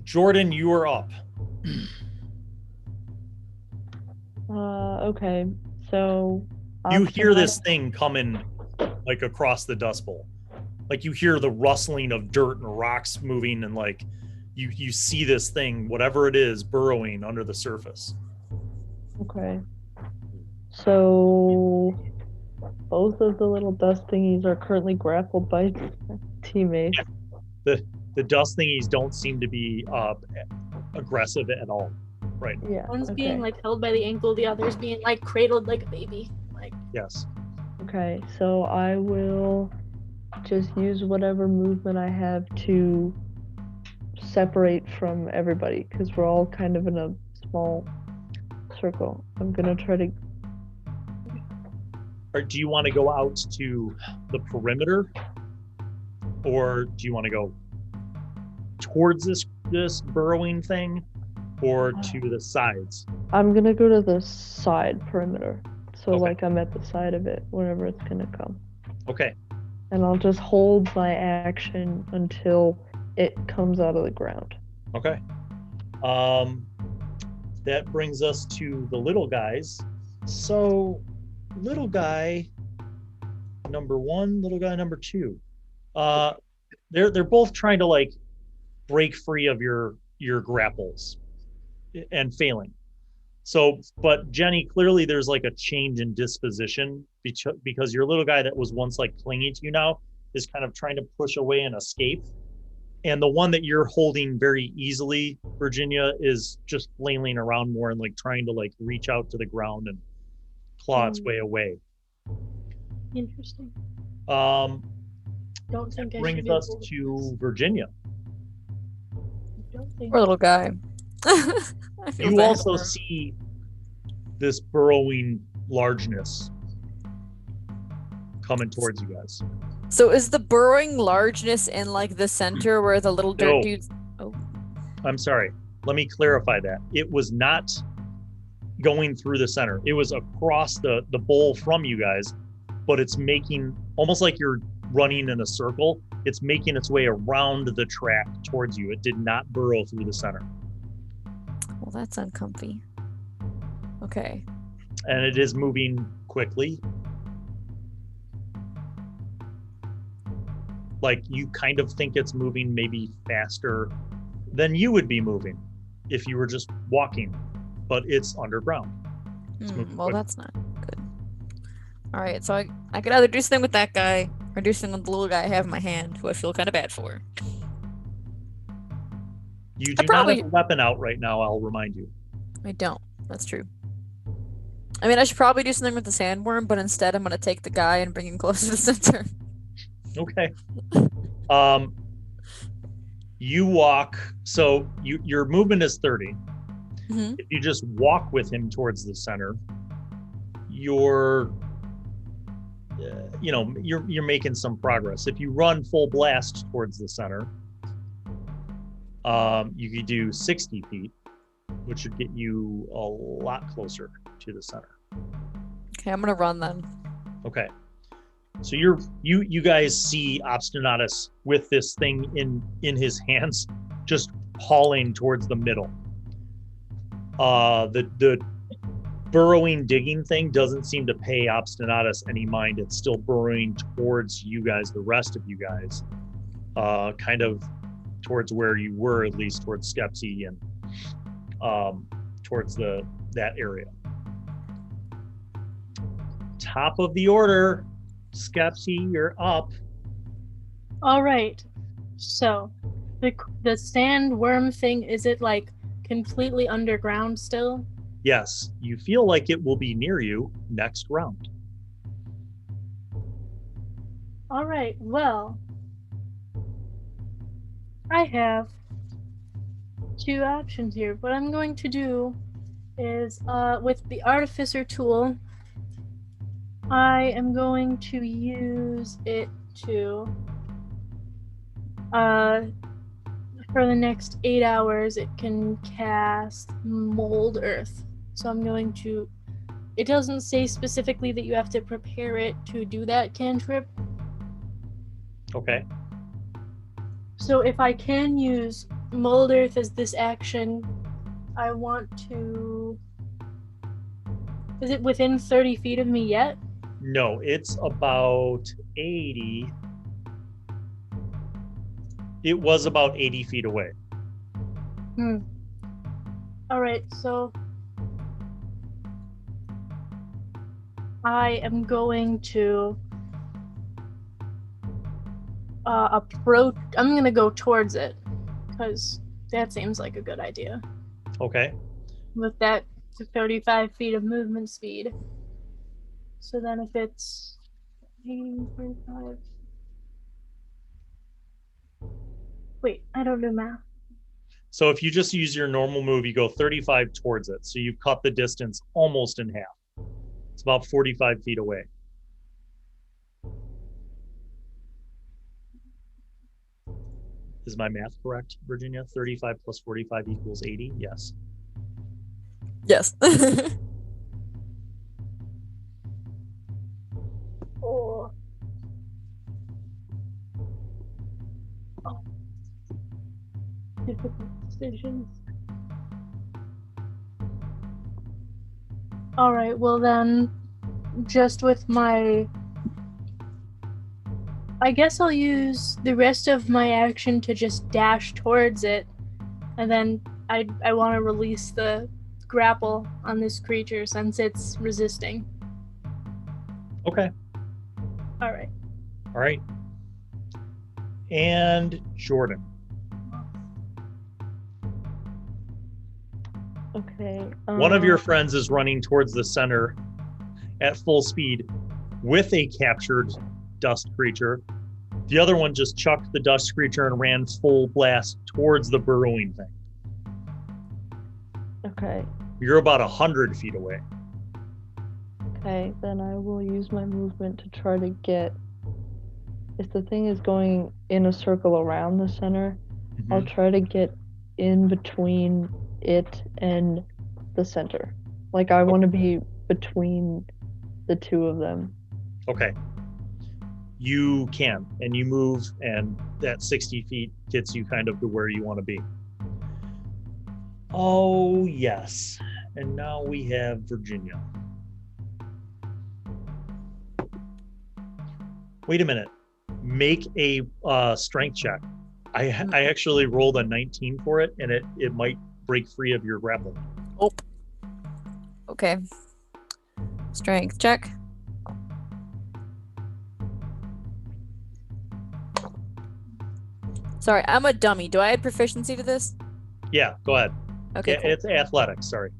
Jordan, you are up. Okay. So You hear this thing coming like across the Dust Bowl. Like you hear the rustling of dirt and rocks moving, and like you see this thing, whatever it is, burrowing under the surface. Okay. So both of the little dust thingies are currently grappled by teammates. The dust thingies don't seem to be aggressive at all. Right. Yeah. One's okay. being like held by the ankle, the other's being like cradled like a baby. Like Yes. Okay, so I will just use whatever movement I have to separate from everybody, because we're all kind of in a small circle. I'm gonna try to. Or do you want to go out to the perimeter, or do you want to go towards this burrowing thing, or to the sides? I'm gonna go to the side perimeter, so Okay. like I'm at the side of it whenever it's gonna come, Okay. and I'll just hold my action until it comes out of the ground. Okay. That brings us to the little guys. So, little guy number 1, little guy number 2. They're both trying to like break free of your grapples and failing. So, but Jennie, clearly there's like a change in disposition because your little guy that was once like clinging to you now is kind of trying to push away and escape. And the one that you're holding very easily, Virginia, is just flailing around more and like trying to like reach out to the ground and claw its way away. interesting. Don't Don't think I should brings be us able to Virginia. Don't think. Poor little guy. I feel You bad also for him. see this burrowing largeness coming towards you guys. So is the burrowing largeness in like the center where the little dirt No. dudes? Oh, I'm sorry. Let me clarify that. It was not going through the center. It was across the bowl from you guys, but it's making almost like you're running in a circle. It's making its way around the track towards you. It did not burrow through the center. well, that's uncomfy. Okay. And it is moving quickly. Like you kind of think it's moving maybe faster than you would be moving if you were just walking, but it's underground. It's moving Well, quick. that's not good. Alright, so I could either do something with that guy, or do something with the little guy I have in my hand, who I feel kind of bad for. You do not have a weapon out right now, I'll remind you. I don't. That's true. I mean, I should probably do something with the sandworm, but instead I'm going to take the guy and bring him closer to the center. Okay. You walk, so your movement is 30. Mm-hmm. If you just walk with him towards the center, you're making some progress. If you run full blast towards the center, you could do 60 feet, which should get you a lot closer to the center. Okay, I'm gonna run then. Okay. So you guys see Obstinatus with this thing in his hands, just hauling towards the middle. The burrowing, digging thing doesn't seem to pay Obstinatus any mind. It's still burrowing towards you guys, the rest of you guys, kind of towards where you were, at least towards Skepsi and towards that area. Top of the order, Skepsi, you're up. All right. So, the sandworm thing, is it like completely underground still? Yes, you feel like it will be near you next round. All right. Well, I have two options here. What I'm going to do is, with the Artificer tool, I am going to use it to, for the next 8 hours, it can cast Mold Earth. So I'm going to, it doesn't say specifically that you have to prepare it to do that cantrip. Okay. So if I can use Mold Earth as this action, I want to... Is it within 30 feet of me yet? No, it's about 80. It was about 80 feet away. Alright, so I am going to approach. I'm gonna go towards it because that seems like a good idea. Okay. With that 35 feet of movement speed. So then if it's 45. Wait, I don't do math. So if you just use your normal move, you go 35 towards it. So you cut the distance almost in half. It's about 45 feet away. Is my math correct, Virginia? 35 plus 45 equals 80? Yes. Yes. Oh. Difficult decisions. Alright, well then, just with my... I guess I'll use the rest of my action to just dash towards it, and then I want to release the grapple on this creature since it's resisting. Okay. Alright. All right. And Jordan. Okay. One of your friends is running towards the center at full speed with a captured dust creature. The other one just chucked the dust creature and ran full blast towards the burrowing thing. Okay. You're about 100 feet away. Okay, then I will use my movement to try to get... If the thing is going in a circle around the center, I'll try to get in between it and the center. Like, I want to be between the two of them. Okay. You can, and you move, and that 60 feet gets you kind of to where you want to be. Oh, yes. And now we have Virginia. Wait a minute. Make a strength check. I actually rolled a 19 for it, and it might break free of your grapple. Oh. Okay. Strength check. Sorry, I'm a dummy. Do I add proficiency to this? Yeah, go ahead. Okay, Yeah, cool. it's athletics, sorry.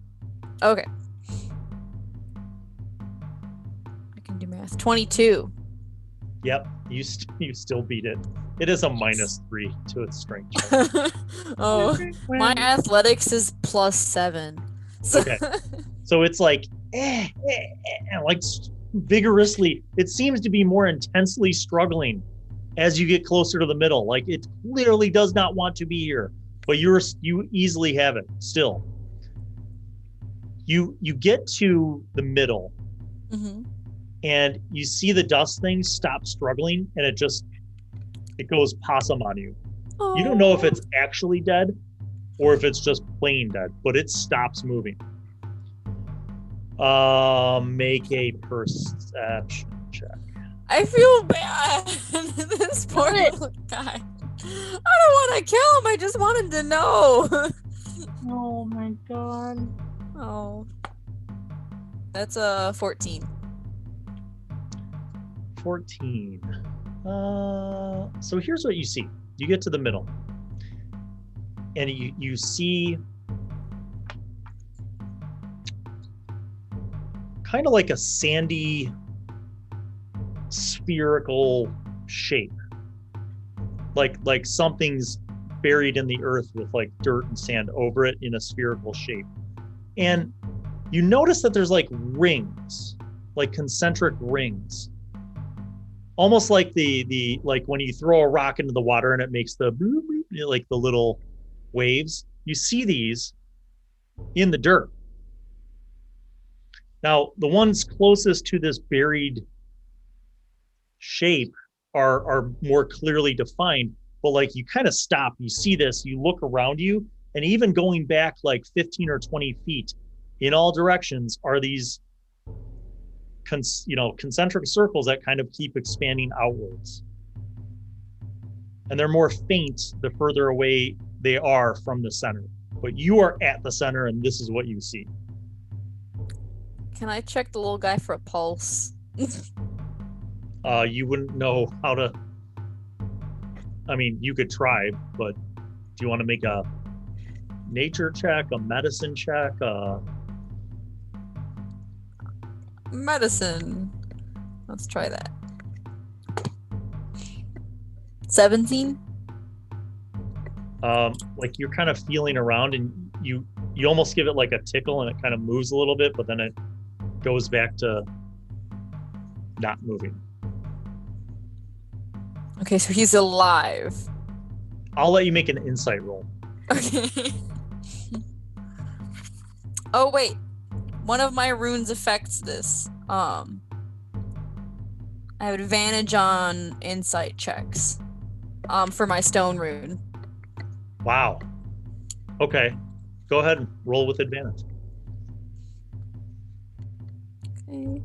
Okay. I can do math. 22. Yep, you still beat it. It is a -3 to its strength check. Oh, my athletics is +7. So Okay. So it's like, like vigorously. It seems to be more intensely struggling as you get closer to the middle. Like it clearly does not want to be here, but you easily have it still. You get to the middle, Mhm. and you see the dust thing stop struggling, and it goes possum on you. You don't know if it's actually dead or if it's just plain dead, but it stops moving. Make a perception check. I feel bad. This poor little guy. I don't want to kill him. I just want him to know. Oh my god. Oh. That's a 14. 14. So here's what you see. You get to the middle, and you see kind of like a sandy spherical shape, like something's buried in the earth with like dirt and sand over it in a spherical shape. And you notice that there's like rings, like concentric rings, almost like the like when you throw a rock into the water and it makes the bloop, bloop, like the little waves. You see these in the dirt. Now, the ones closest to this buried shape are more clearly defined, but like you kind of stop, you see this, you look around you, and even going back like 15 or 20 feet in all directions are these concentric circles that kind of keep expanding outwards. And they're more faint the further away they are from the center. But you are at the center, and this is what you see. Can I check the little guy for a pulse? You wouldn't know how to. I mean, you could try, but do you want to make a nature check, a medicine check? Medicine. Let's try that. 17? Like you're kind of feeling around, and you almost give it like a tickle, and it kind of moves a little bit, but then it goes back to not moving. Okay, so he's alive. I'll let you make an insight roll. Okay. Oh wait, one of my runes affects this. I have advantage on insight checks. For my stone rune. Wow. Okay. Go ahead and roll with advantage. Okay.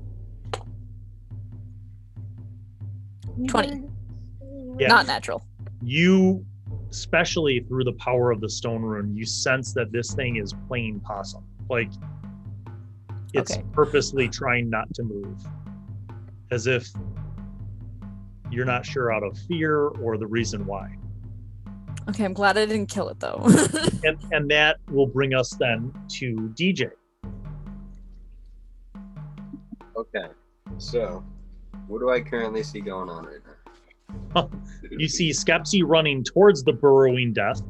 20. Yeah. Not natural. You, especially through the power of the stone rune, you sense that this thing is playing possum. Like it's Okay. purposely trying not to move, as if you're not sure out of fear or the reason why. Okay, I'm glad I didn't kill it though. And that will bring us then to DJ. Okay, so what do I currently see going on right now? You see Skepsi running towards the burrowing death.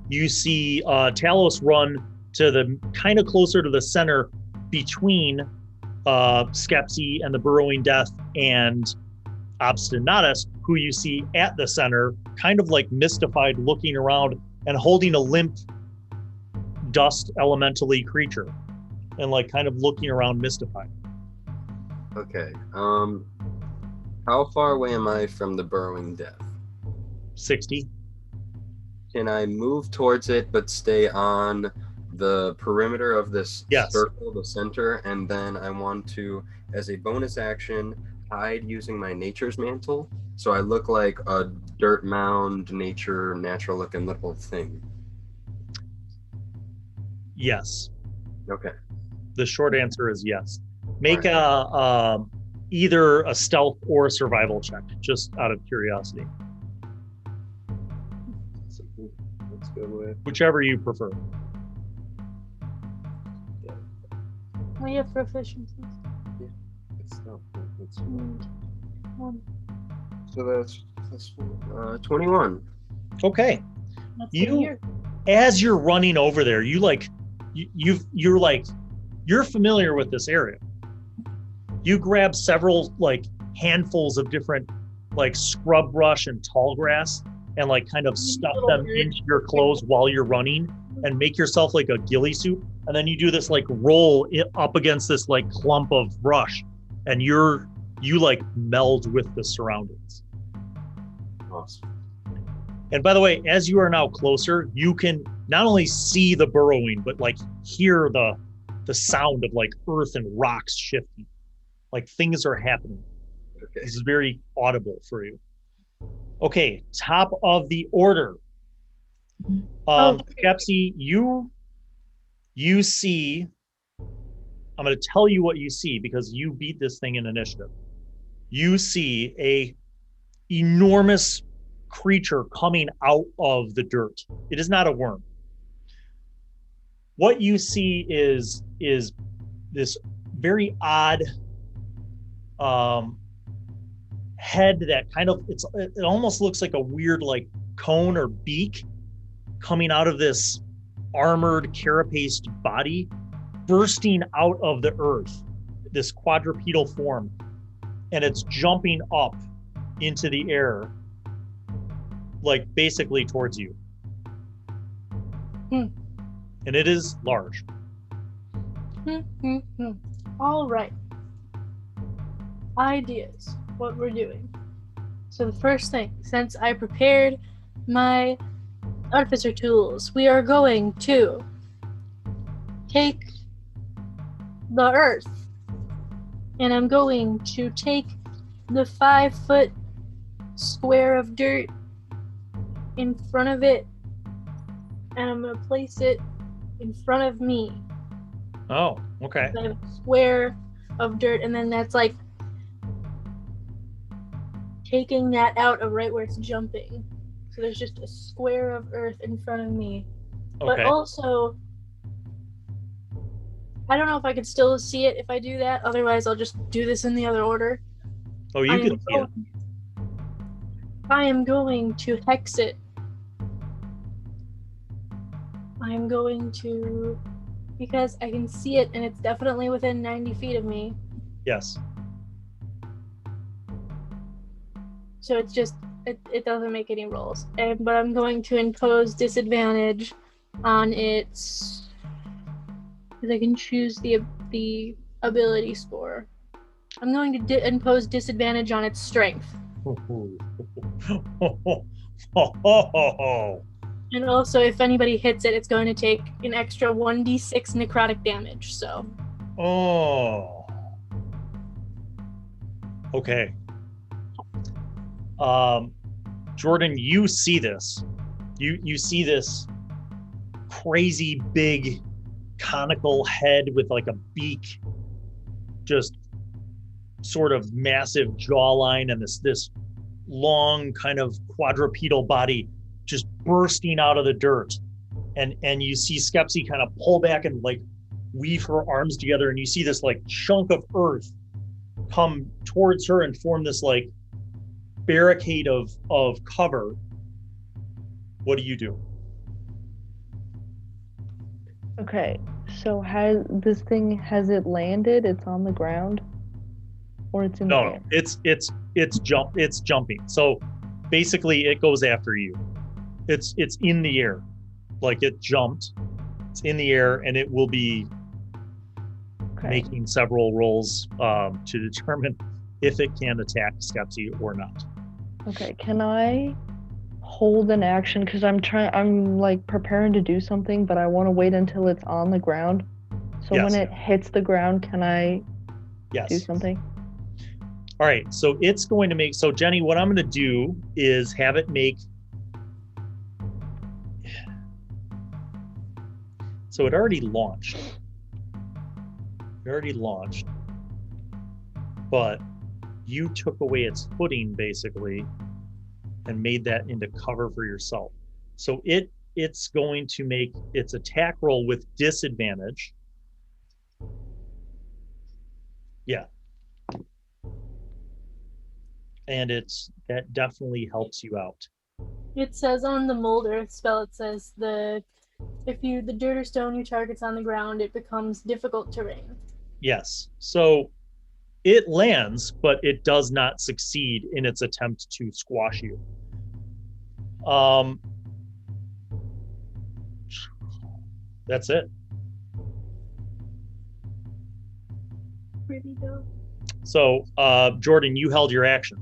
You see Talos run to the kind of closer to the center between Skepsi and the burrowing death and Obstinatus, who you see at the center, kind of like mystified, looking around and holding a limp dust elementally creature and like kind of looking around mystified. Okay, how far away am I from the burrowing death? 60. Can I move towards it but stay on the perimeter of this Yes. circle, the center, and then I want to, as a bonus action, hide using my nature's mantle, so I look like a dirt mound, natural looking little thing? Yes. Okay. The short answer is yes. Make either a stealth or a survival check, just out of curiosity. good with. Whichever you prefer. We have proficiencies. It's not. It's, Um, so that's 21. Okay. That's You- good here. As you're running over there, you're familiar with this area. You grab several like handfuls of different like scrub brush and tall grass and like kind of stuff them into your clothes while you're running and make yourself like a ghillie suit. And then you do this like roll up against this like clump of brush and you like meld with the surroundings. Awesome. And by the way, as you are now closer, you can not only see the burrowing, but like hear the sound of like earth and rocks shifting. Like things are happening. Okay. This is very audible for you. Okay, top of the order. Skepsi, you see, I'm going to tell you what you see because you beat this thing in initiative. You see a enormous creature coming out of the dirt. It is not a worm. What you see is this very odd head that kind of it almost looks like a weird like cone or beak coming out of this armored carapaced body bursting out of the earth, this quadrupedal form, and it's jumping up into the air like basically towards you. And it is large. All right. Ideas. What we're doing. So the first thing, since I prepared my Artificer tools, we are going to take the earth and I'm going to take the 5-foot square of dirt in front of it and I'm going to place it in front of me. Oh, okay. I have a square of dirt and then that's like taking that out of right where it's jumping. So there's just a square of earth in front of me. But Okay. also, I don't know if I could still see it if I do that. Otherwise, I'll just do this in the other order. Oh, you can see it. I am going to hex it. I'm going to, because I can see it and it's definitely within 90 feet of me. Yes. So it's just, it doesn't make any rolls. But I'm going to impose disadvantage on its, because I can choose the ability score. I'm going to impose disadvantage on its strength. And also, if anybody hits it, it's going to take an extra 1d6 necrotic damage, so. Oh. Okay. Jordan, you see this. You see this crazy big conical head with like a beak, just sort of massive jawline and this long kind of quadrupedal body just bursting out of the dirt. And you see Skepsi kind of pull back and like weave her arms together and you see this like chunk of earth come towards her and form this like barricade of cover. What do you do? Okay, so has it landed? It's on the ground, or it's in the air? No, it's jumping. So basically, it goes after you. It's in the air, like it jumped. It's in the air, and it will be making several rolls to determine if it can attack Skepsi or not. Okay, can I hold an action? Because I'm like preparing to do something, but I want to wait until it's on the ground. So Yes. when it hits the ground, can I Yes. do something? All right, so it's going to make, so Jennie, what I'm going to do is have it make, so it already launched. But you took away its footing basically and made that into cover for yourself. So it it's going to make its attack roll with disadvantage. Yeah. And that definitely helps you out. It says on the Mold Earth spell, it says if the dirt or stone you target's on the ground, it becomes difficult terrain. Yes. So it lands, but it does not succeed in its attempt to squash you. That's it. Pretty dope. So, Jordan, you held your action.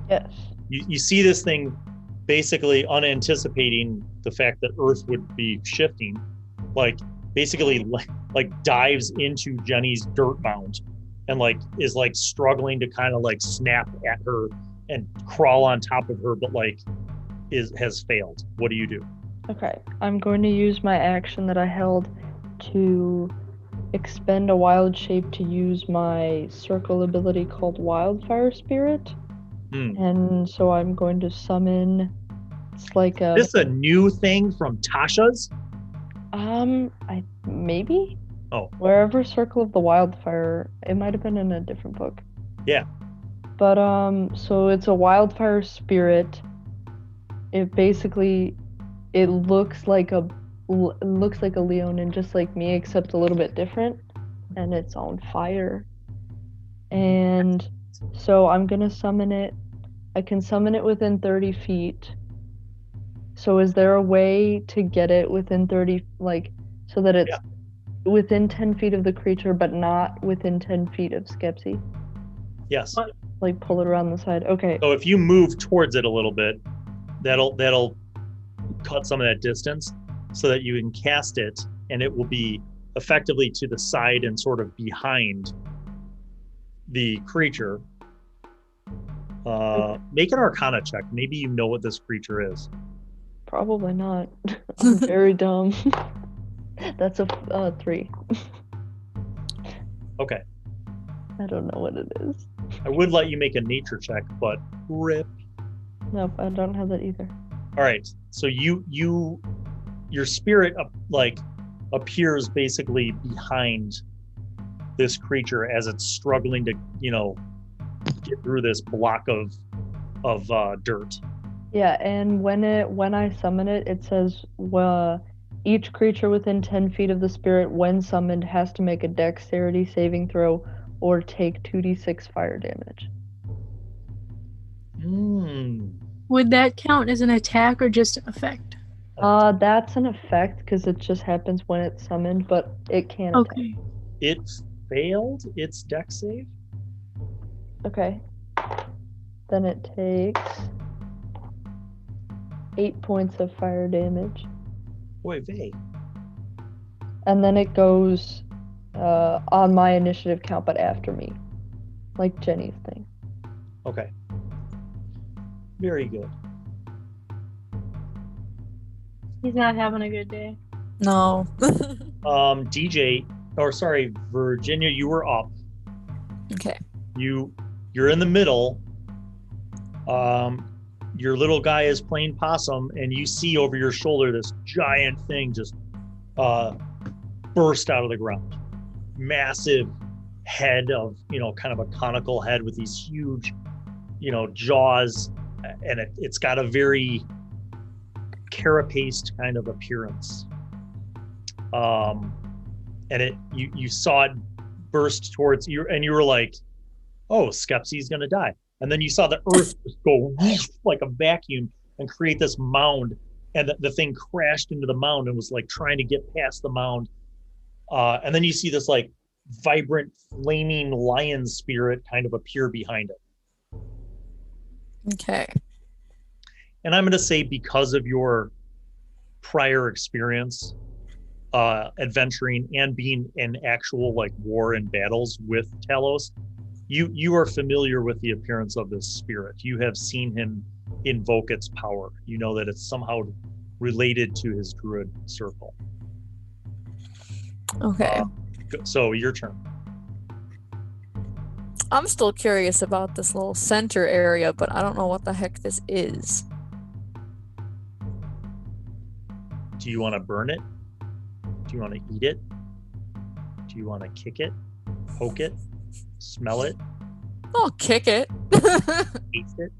Yes. You see this thing basically unanticipating the fact that Earth would be shifting, like basically like dives into Jennie's dirt mound and like is like struggling to kind of like snap at her and crawl on top of her, but like has failed. What do you do? Okay, I'm going to use my action that I held to expend a wild shape to use my circle ability called Wildfire Spirit. And so I'm going to summon, it's like a... This a new thing from Tasha's? Maybe? Oh. Wherever Circle of the Wildfire, it might have been in a different book. Yeah. But, so it's a Wildfire Spirit. It basically, it looks like a Leonin, just like me, except a little bit different. And it's on fire. And so I'm gonna summon it. I can summon it within 30 feet. So is there a way to get it within 30, like, so that it's within 10 feet of the creature, but not within 10 feet of Skepsi? Yes. Like pull it around the side. Okay. So if you move towards it a little bit, that'll cut some of that distance so that you can cast it, and it will be effectively to the side and sort of behind the creature. Make an Arcana check. Maybe you know what this creature is. Probably not. I'm very dumb. That's a 3. Okay. I don't know what it is. I would let you make a nature check, but rip. Nope, I don't have that either. All right. So your spirit appears basically behind this creature as it's struggling to, get through this block of dirt. Yeah, and when I summon it, it says each creature within 10 feet of the spirit, when summoned, has to make a dexterity saving throw or take 2d6 fire damage. Would that count as an attack or just an effect? That's an effect because it just happens when it's summoned, but it can attack. Okay. It failed its dex save? Okay. Then it takes 8 points of fire damage. Boy, vey. And then it goes on my initiative count, but after me. Like Jennie's thing. Okay. Very good. He's not having a good day. No. Virginia, you were up. Okay. You're in the middle. Your little guy is playing possum, and you see over your shoulder this giant thing just burst out of the ground. Massive head of, kind of a conical head with these huge, jaws, and it's got a very carapaced kind of appearance. And you saw it burst towards you, and you were like, oh, Skepsi's gonna die. And then you saw the earth just go like a vacuum and create this mound, and the thing crashed into the mound and was like trying to get past the mound. And then you see this like vibrant flaming lion spirit kind of appear behind it. Okay. And I'm going to say, because of your prior experience adventuring and being in actual like war and battles with Talos, you are familiar with the appearance of this spirit. You have seen him invoke its power. You know that it's somehow related to his Druid circle. Okay. So your turn. I'm still curious about this little center area, but I don't know what the heck this is. Do you want to burn it? Do you want to eat it? Do you want to kick it? Poke it? Smell it? I'll kick it. Taste it?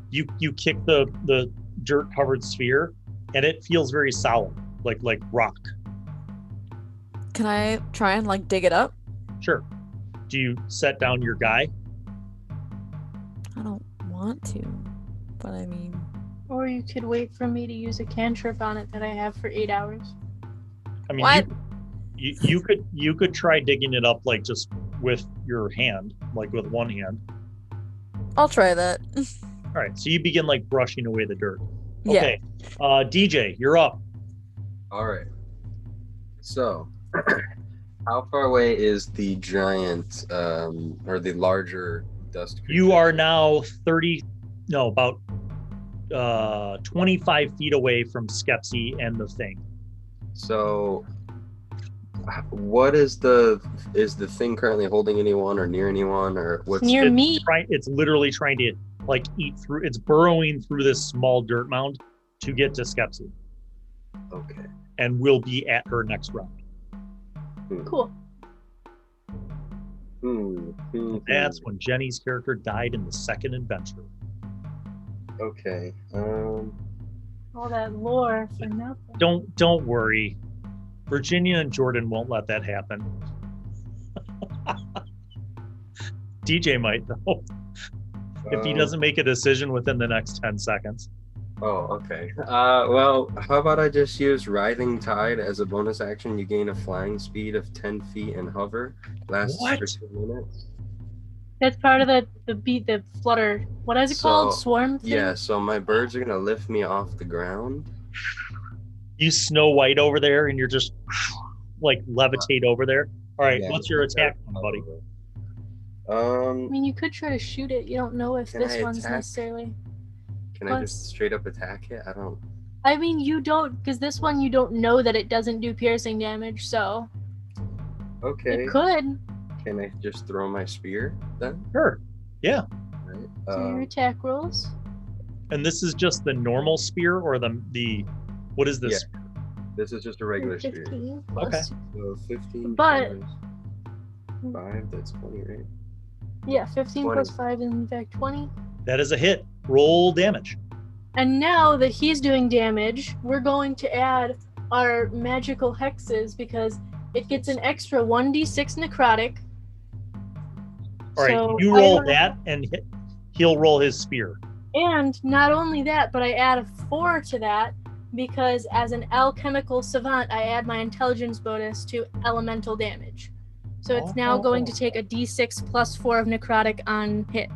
You kick the dirt covered sphere, and it feels very solid, like rock. Can I try and like dig it up? Sure. Do you set down your guy? I don't want to, but I mean, Or you could wait for me to use a cantrip on it that I have for 8 hours. I mean, what? you could try digging it up like just with your hand, like with one hand. I'll try that. All right, so you begin like brushing away the dirt. Yeah. Okay, DJ, you're up. All right. So, how far away is the giant, or the larger dust creature? You are now about 25 feet away from Skepsi and the thing. So, what is the thing currently holding anyone or near anyone, or what's Near me. It's literally trying to like eat through. It's burrowing through this small dirt mound to get to Skepsi, Okay. and will be at her next round. Cool. That's when Jennie's character died in the second adventure. Okay. All that lore for nothing. Don't worry. Virginia and Jordan won't let that happen. DJ might though. If he doesn't make a decision within the next 10 seconds. Oh, okay. Well, how about I just use Writhing Tide as a bonus action? You gain a flying speed of 10 feet and hover. Lasts What? for 2 minutes. That's part of the flutter. What is it called? Swarm thing? Yeah, so my birds are gonna lift me off the ground. You Snow White over there and you're just like levitate over there. All right, Yeah, what's your attack, buddy? I mean, you could try to shoot it. You don't know if Can this I one's attack? necessarily. Can I just straight up attack it? I don't. I mean, you don't, because this one you don't know that it doesn't do piercing damage, so Okay. it could. Can I just throw my spear then? Sure. Yeah. Right. So your attack rolls. And this is just the normal spear or the what is this? Yeah. This is just a regular spear. 15 plus Okay. So 15 But- times 5, that's 20, right? Yeah, 15 plus 20. 5 is in fact 20. That is a hit. Roll damage. And now that he's doing damage, we're going to add our magical hexes because it gets an extra 1d6 necrotic. All right, So you I roll don't- that and he'll roll his spear. And not only that, but I add a 4 to that because as an alchemical savant, I add my intelligence bonus to elemental damage. So it's now going to take a d6 plus 4 of necrotic on hit.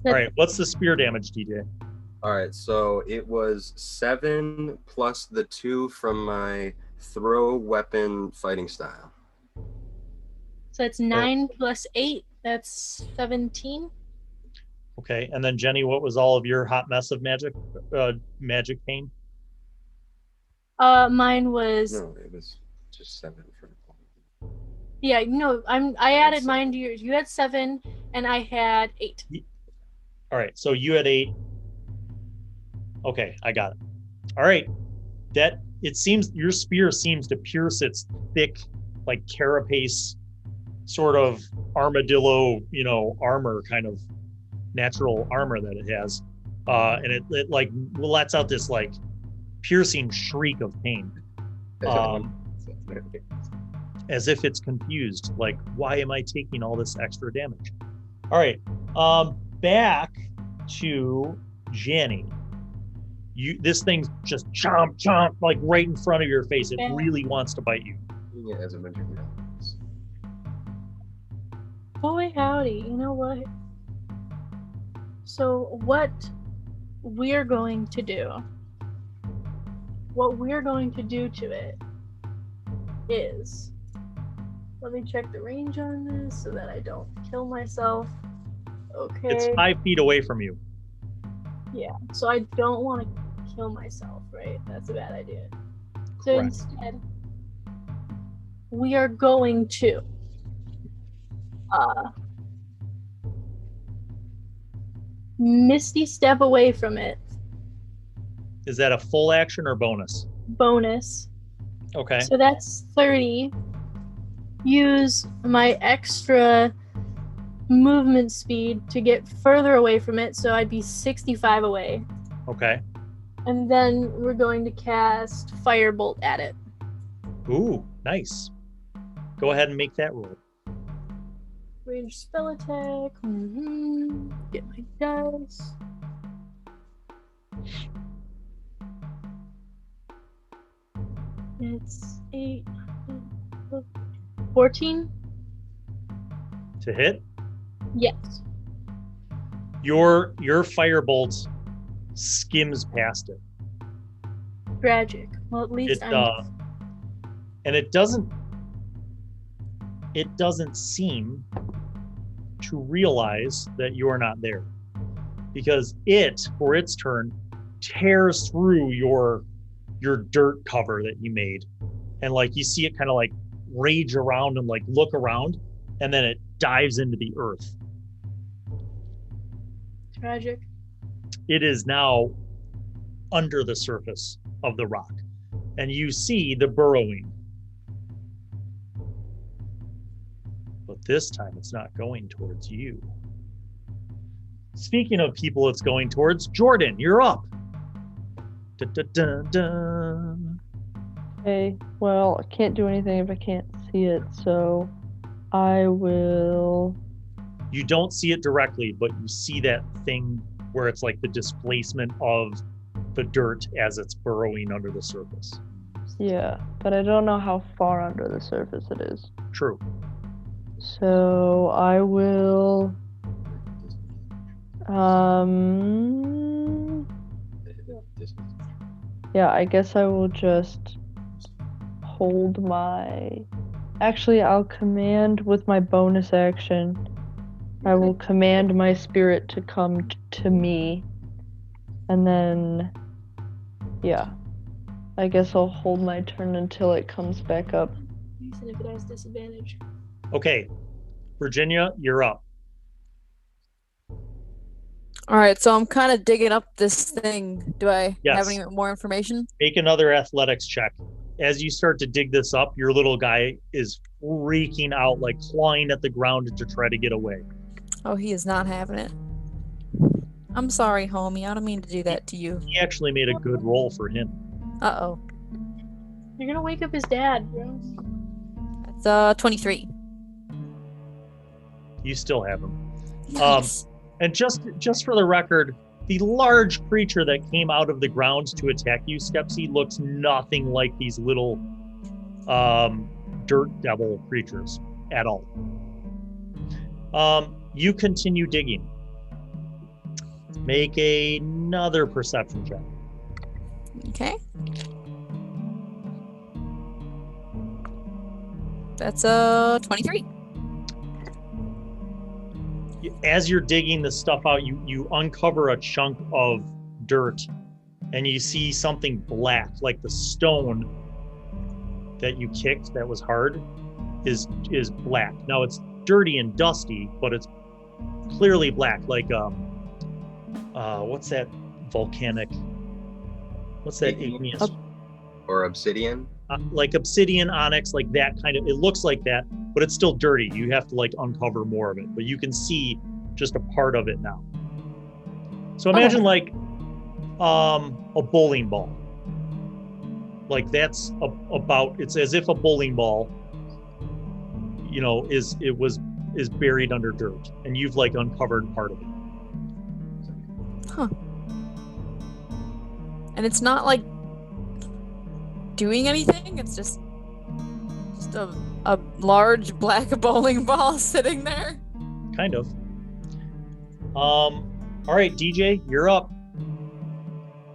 All right, what's the spear damage, DJ? All right, so it was 7 plus the 2 from my throw weapon fighting style. So it's 9 plus 8. That's 17. Okay, and then Jennie, what was all of your hot mess of magic pain? Mine was No, it was just 7 for. yeah. No, I added mine to yours. You had 7, and I had 8. All right, so you had 8. Okay, I got it. All right, it seems your spear seems to pierce its thick, like carapace, sort of armadillo, armor, kind of natural armor that it has, and it like lets out this like piercing shriek of pain, as if it's confused, like, why am I taking all this extra damage? All right, back to Jennie. This thing's just chomp, like right in front of your face. It really wants to bite you. Yeah, as a magic weapon. Boy, howdy. You know what? So what we're going to do to it is, let me check the range on this so that I don't kill myself. Okay. It's 5 feet away from you. Yeah, so I don't want to kill myself, right? That's a bad idea. So Correct. instead, we are going to misty step away from it Is that a full action or bonus? Bonus. Okay. So that's 30. Use my extra movement speed to get further away from it, so I'd be 65 away. Okay. And then we're going to cast Firebolt at it. Ooh, nice. Go ahead and make that roll. Range spell attack. Get my dice. It's 8, 14. To hit? Yes. Your firebolt skims past it. Tragic. Well, at least And it doesn't seem to realize that you're not there, because it, for its turn, tears through your dirt cover that you made, and like you see it kind of like rage around and like look around, and then it dives into the earth. Tragic. It is now under the surface of the rock, and you see the burrowing. But this time it's not going towards you. Speaking of people it's going towards, Jordan, you're up. Okay, well, I can't do anything if I can't see it, so I will... You don't see it directly, but you see that thing where it's like the displacement of the dirt as it's burrowing under the surface. Yeah, but I don't know how far under the surface it is. True. So I will... Yeah, I guess I will just hold my... Actually, I'll command with my bonus action. I will command my spirit to come to me. And then... Yeah. I guess I'll hold my turn until it comes back up. Even if it has disadvantage. Okay. Virginia, you're up. All right, so I'm kind of digging up this thing. Do I Yes. have any more information? Make another athletics check. As you start to dig this up, your little guy is freaking out, like clawing at the ground to try to get away. Oh, he is not having it. I'm sorry, homie. I don't mean to do that to you. He actually made a good roll for him. Uh-oh. You're gonna wake up his dad, bro. That's 23. You still have him. Nice. And just for the record, the large creature that came out of the ground to attack you, Skepsi, looks nothing like these little dirt devil creatures at all. You continue digging. Make another perception check. Okay. That's 23. As you're digging the stuff out, you uncover a chunk of dirt, and you see something black, like the stone that you kicked that was hard is black. Now it's dirty and dusty, but it's clearly black, like what's that volcanic? What's that igneous? Or obsidian? Like obsidian, onyx, like that kind of. It looks like that, but it's still dirty. You have to like uncover more of it, but you can see just a part of it now. So imagine like a bowling ball. Like that's about. It's as if a bowling ball, is buried under dirt, and you've like uncovered part of it. Huh. And it's not like doing anything. It's just a large black bowling ball sitting there. Kind of. All right, DJ, you're up.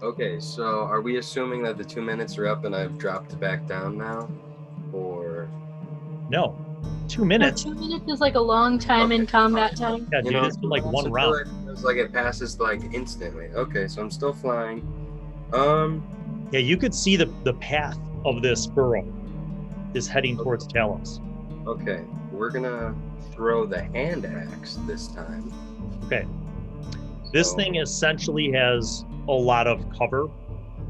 Okay, so are we assuming that the 2 minutes are up and I've dropped back down now? Or No, 2 minutes. 2 minutes is like a long time in combat time. Yeah, dude, it's been like one round. It's like it passes like instantly. Okay, so I'm still flying. Yeah, you could see the path of this burrow is heading towards Talos. Okay, we're gonna throw the hand axe this time. Okay. This thing essentially has a lot of cover.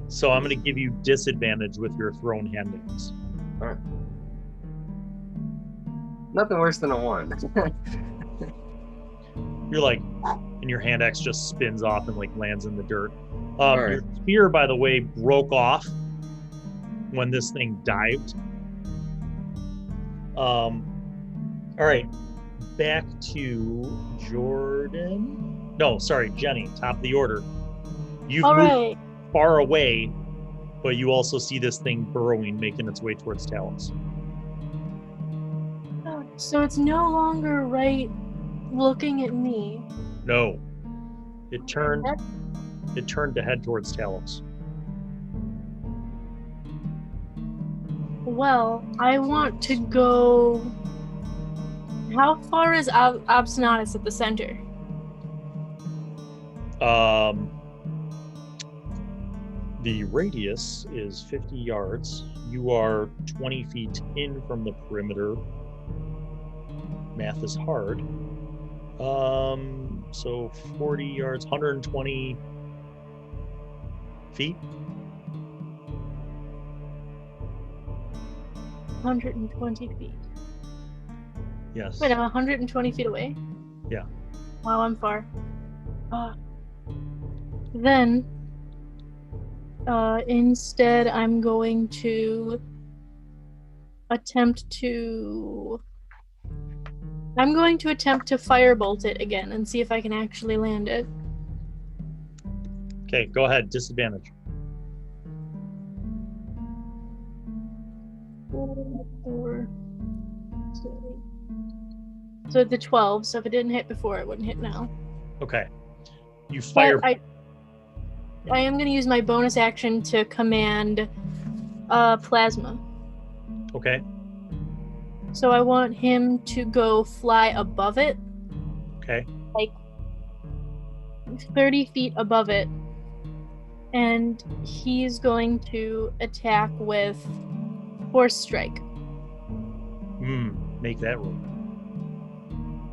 So I'm going to give you disadvantage with your thrown hand axe. All right. Nothing worse than a 1. You're like, and your hand axe just spins off and like lands in the dirt. right. Your spear, by the way, broke off when this thing dived. All right, back to Jordan. No, sorry, Jennie, top of the order. You've All moved right. far away, but you also see this thing burrowing, making its way towards Talos. So it's no longer right looking at me. No, it turned to head towards Talos. Well, I want to go. How far is Obstinatus at the center? The radius is 50 yards. You are 20 feet in from the perimeter. Math is hard. So 40 yards, 120 feet. 120 feet. Yes. Wait, I'm 120 feet away? Yeah. Wow, I'm far. Then, instead, I'm going to attempt to firebolt it again and see if I can actually land it. Okay, go ahead. Disadvantage. So the 12, so if it didn't hit before, it wouldn't hit now. Okay. You fire. But I am going to use my bonus action to command plasma. Okay. So I want him to go fly above it. Okay. Like 30 feet above it. And he's going to attack with Force Strike. Make that roll.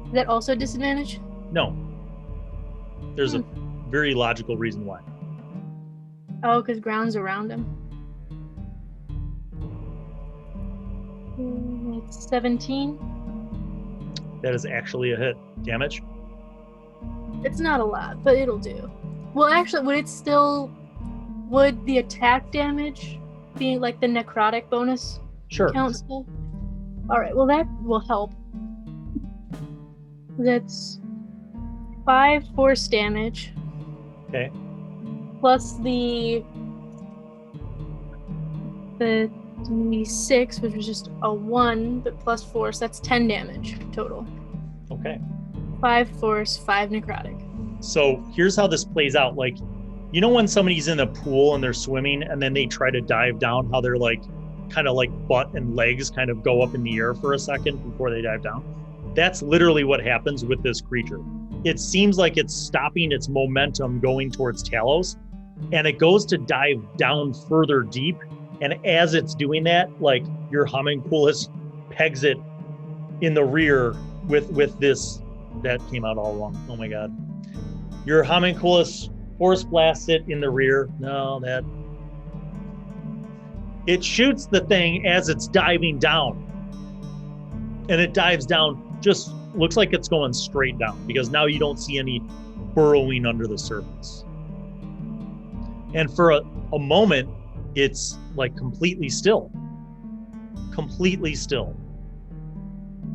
Is that also disadvantage? No. There's a very logical reason why. Oh, because ground's around him. It's 17. That is actually a hit. Damage? It's not a lot, but it'll do. Well, actually, would the attack damage be like the necrotic bonus Sure. count still? Alright, well that will help. That's 5 force damage. Okay. Plus the 6, which was just a 1, but plus force, that's 10 damage total. Okay. 5 force, 5 necrotic. So here's how this plays out. Like, you know when somebody's in a pool and they're swimming and then they try to dive down, how they're like, kind of like butt and legs kind of go up in the air for a second before they dive down? That's literally what happens with this creature. It seems like it's stopping its momentum going towards Talos, and it goes to dive down further deep. And as it's doing that, like, your homunculus pegs it in the rear with this. That came out all wrong. Oh my God. Your homunculus force blasts it in the rear. No, that. It shoots the thing as it's diving down. And it dives down, just looks like it's going straight down, because now you don't see any burrowing under the surface. And for a moment, it's like completely still. Completely still.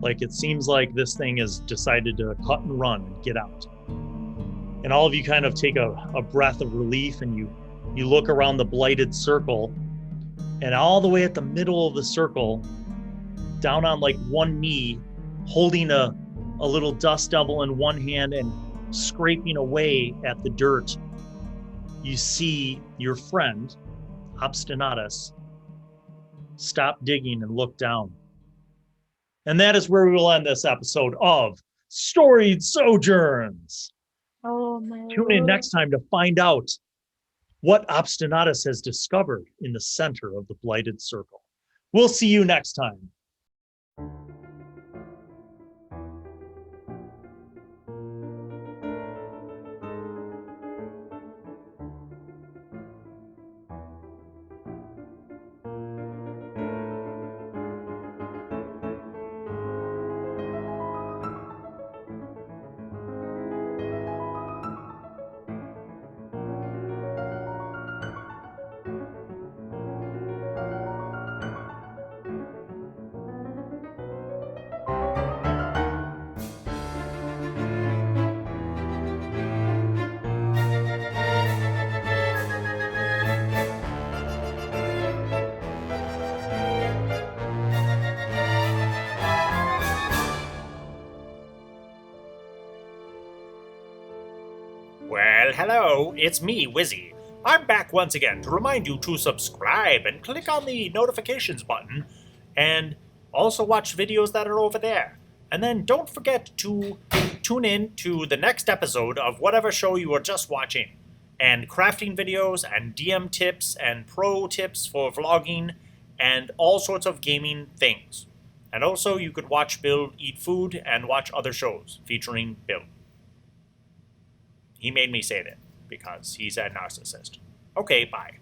Like, it seems like this thing has decided to cut and run and get out. And all of you kind of take a breath of relief, and you look around the blighted circle, and all the way at the middle of the circle, down on like one knee, holding a little dust devil in one hand and scraping away at the dirt, you see your friend, Obstinatus, stop digging and look down. And that is where we will end this episode of Storied Sojourns. Oh my Tune in Lord. next time to find out what Obstinatus has discovered in the center of the blighted circle. We'll see you next time. Well, hello, it's me, Wizzy. I'm back once again to remind you to subscribe and click on the notifications button, and also watch videos that are over there. And then don't forget to tune in to the next episode of whatever show you were just watching, and crafting videos and DM tips and pro tips for vlogging and all sorts of gaming things. And also you could watch Bill eat food and watch other shows featuring Bill. He made me say that because he's a narcissist. Okay, bye.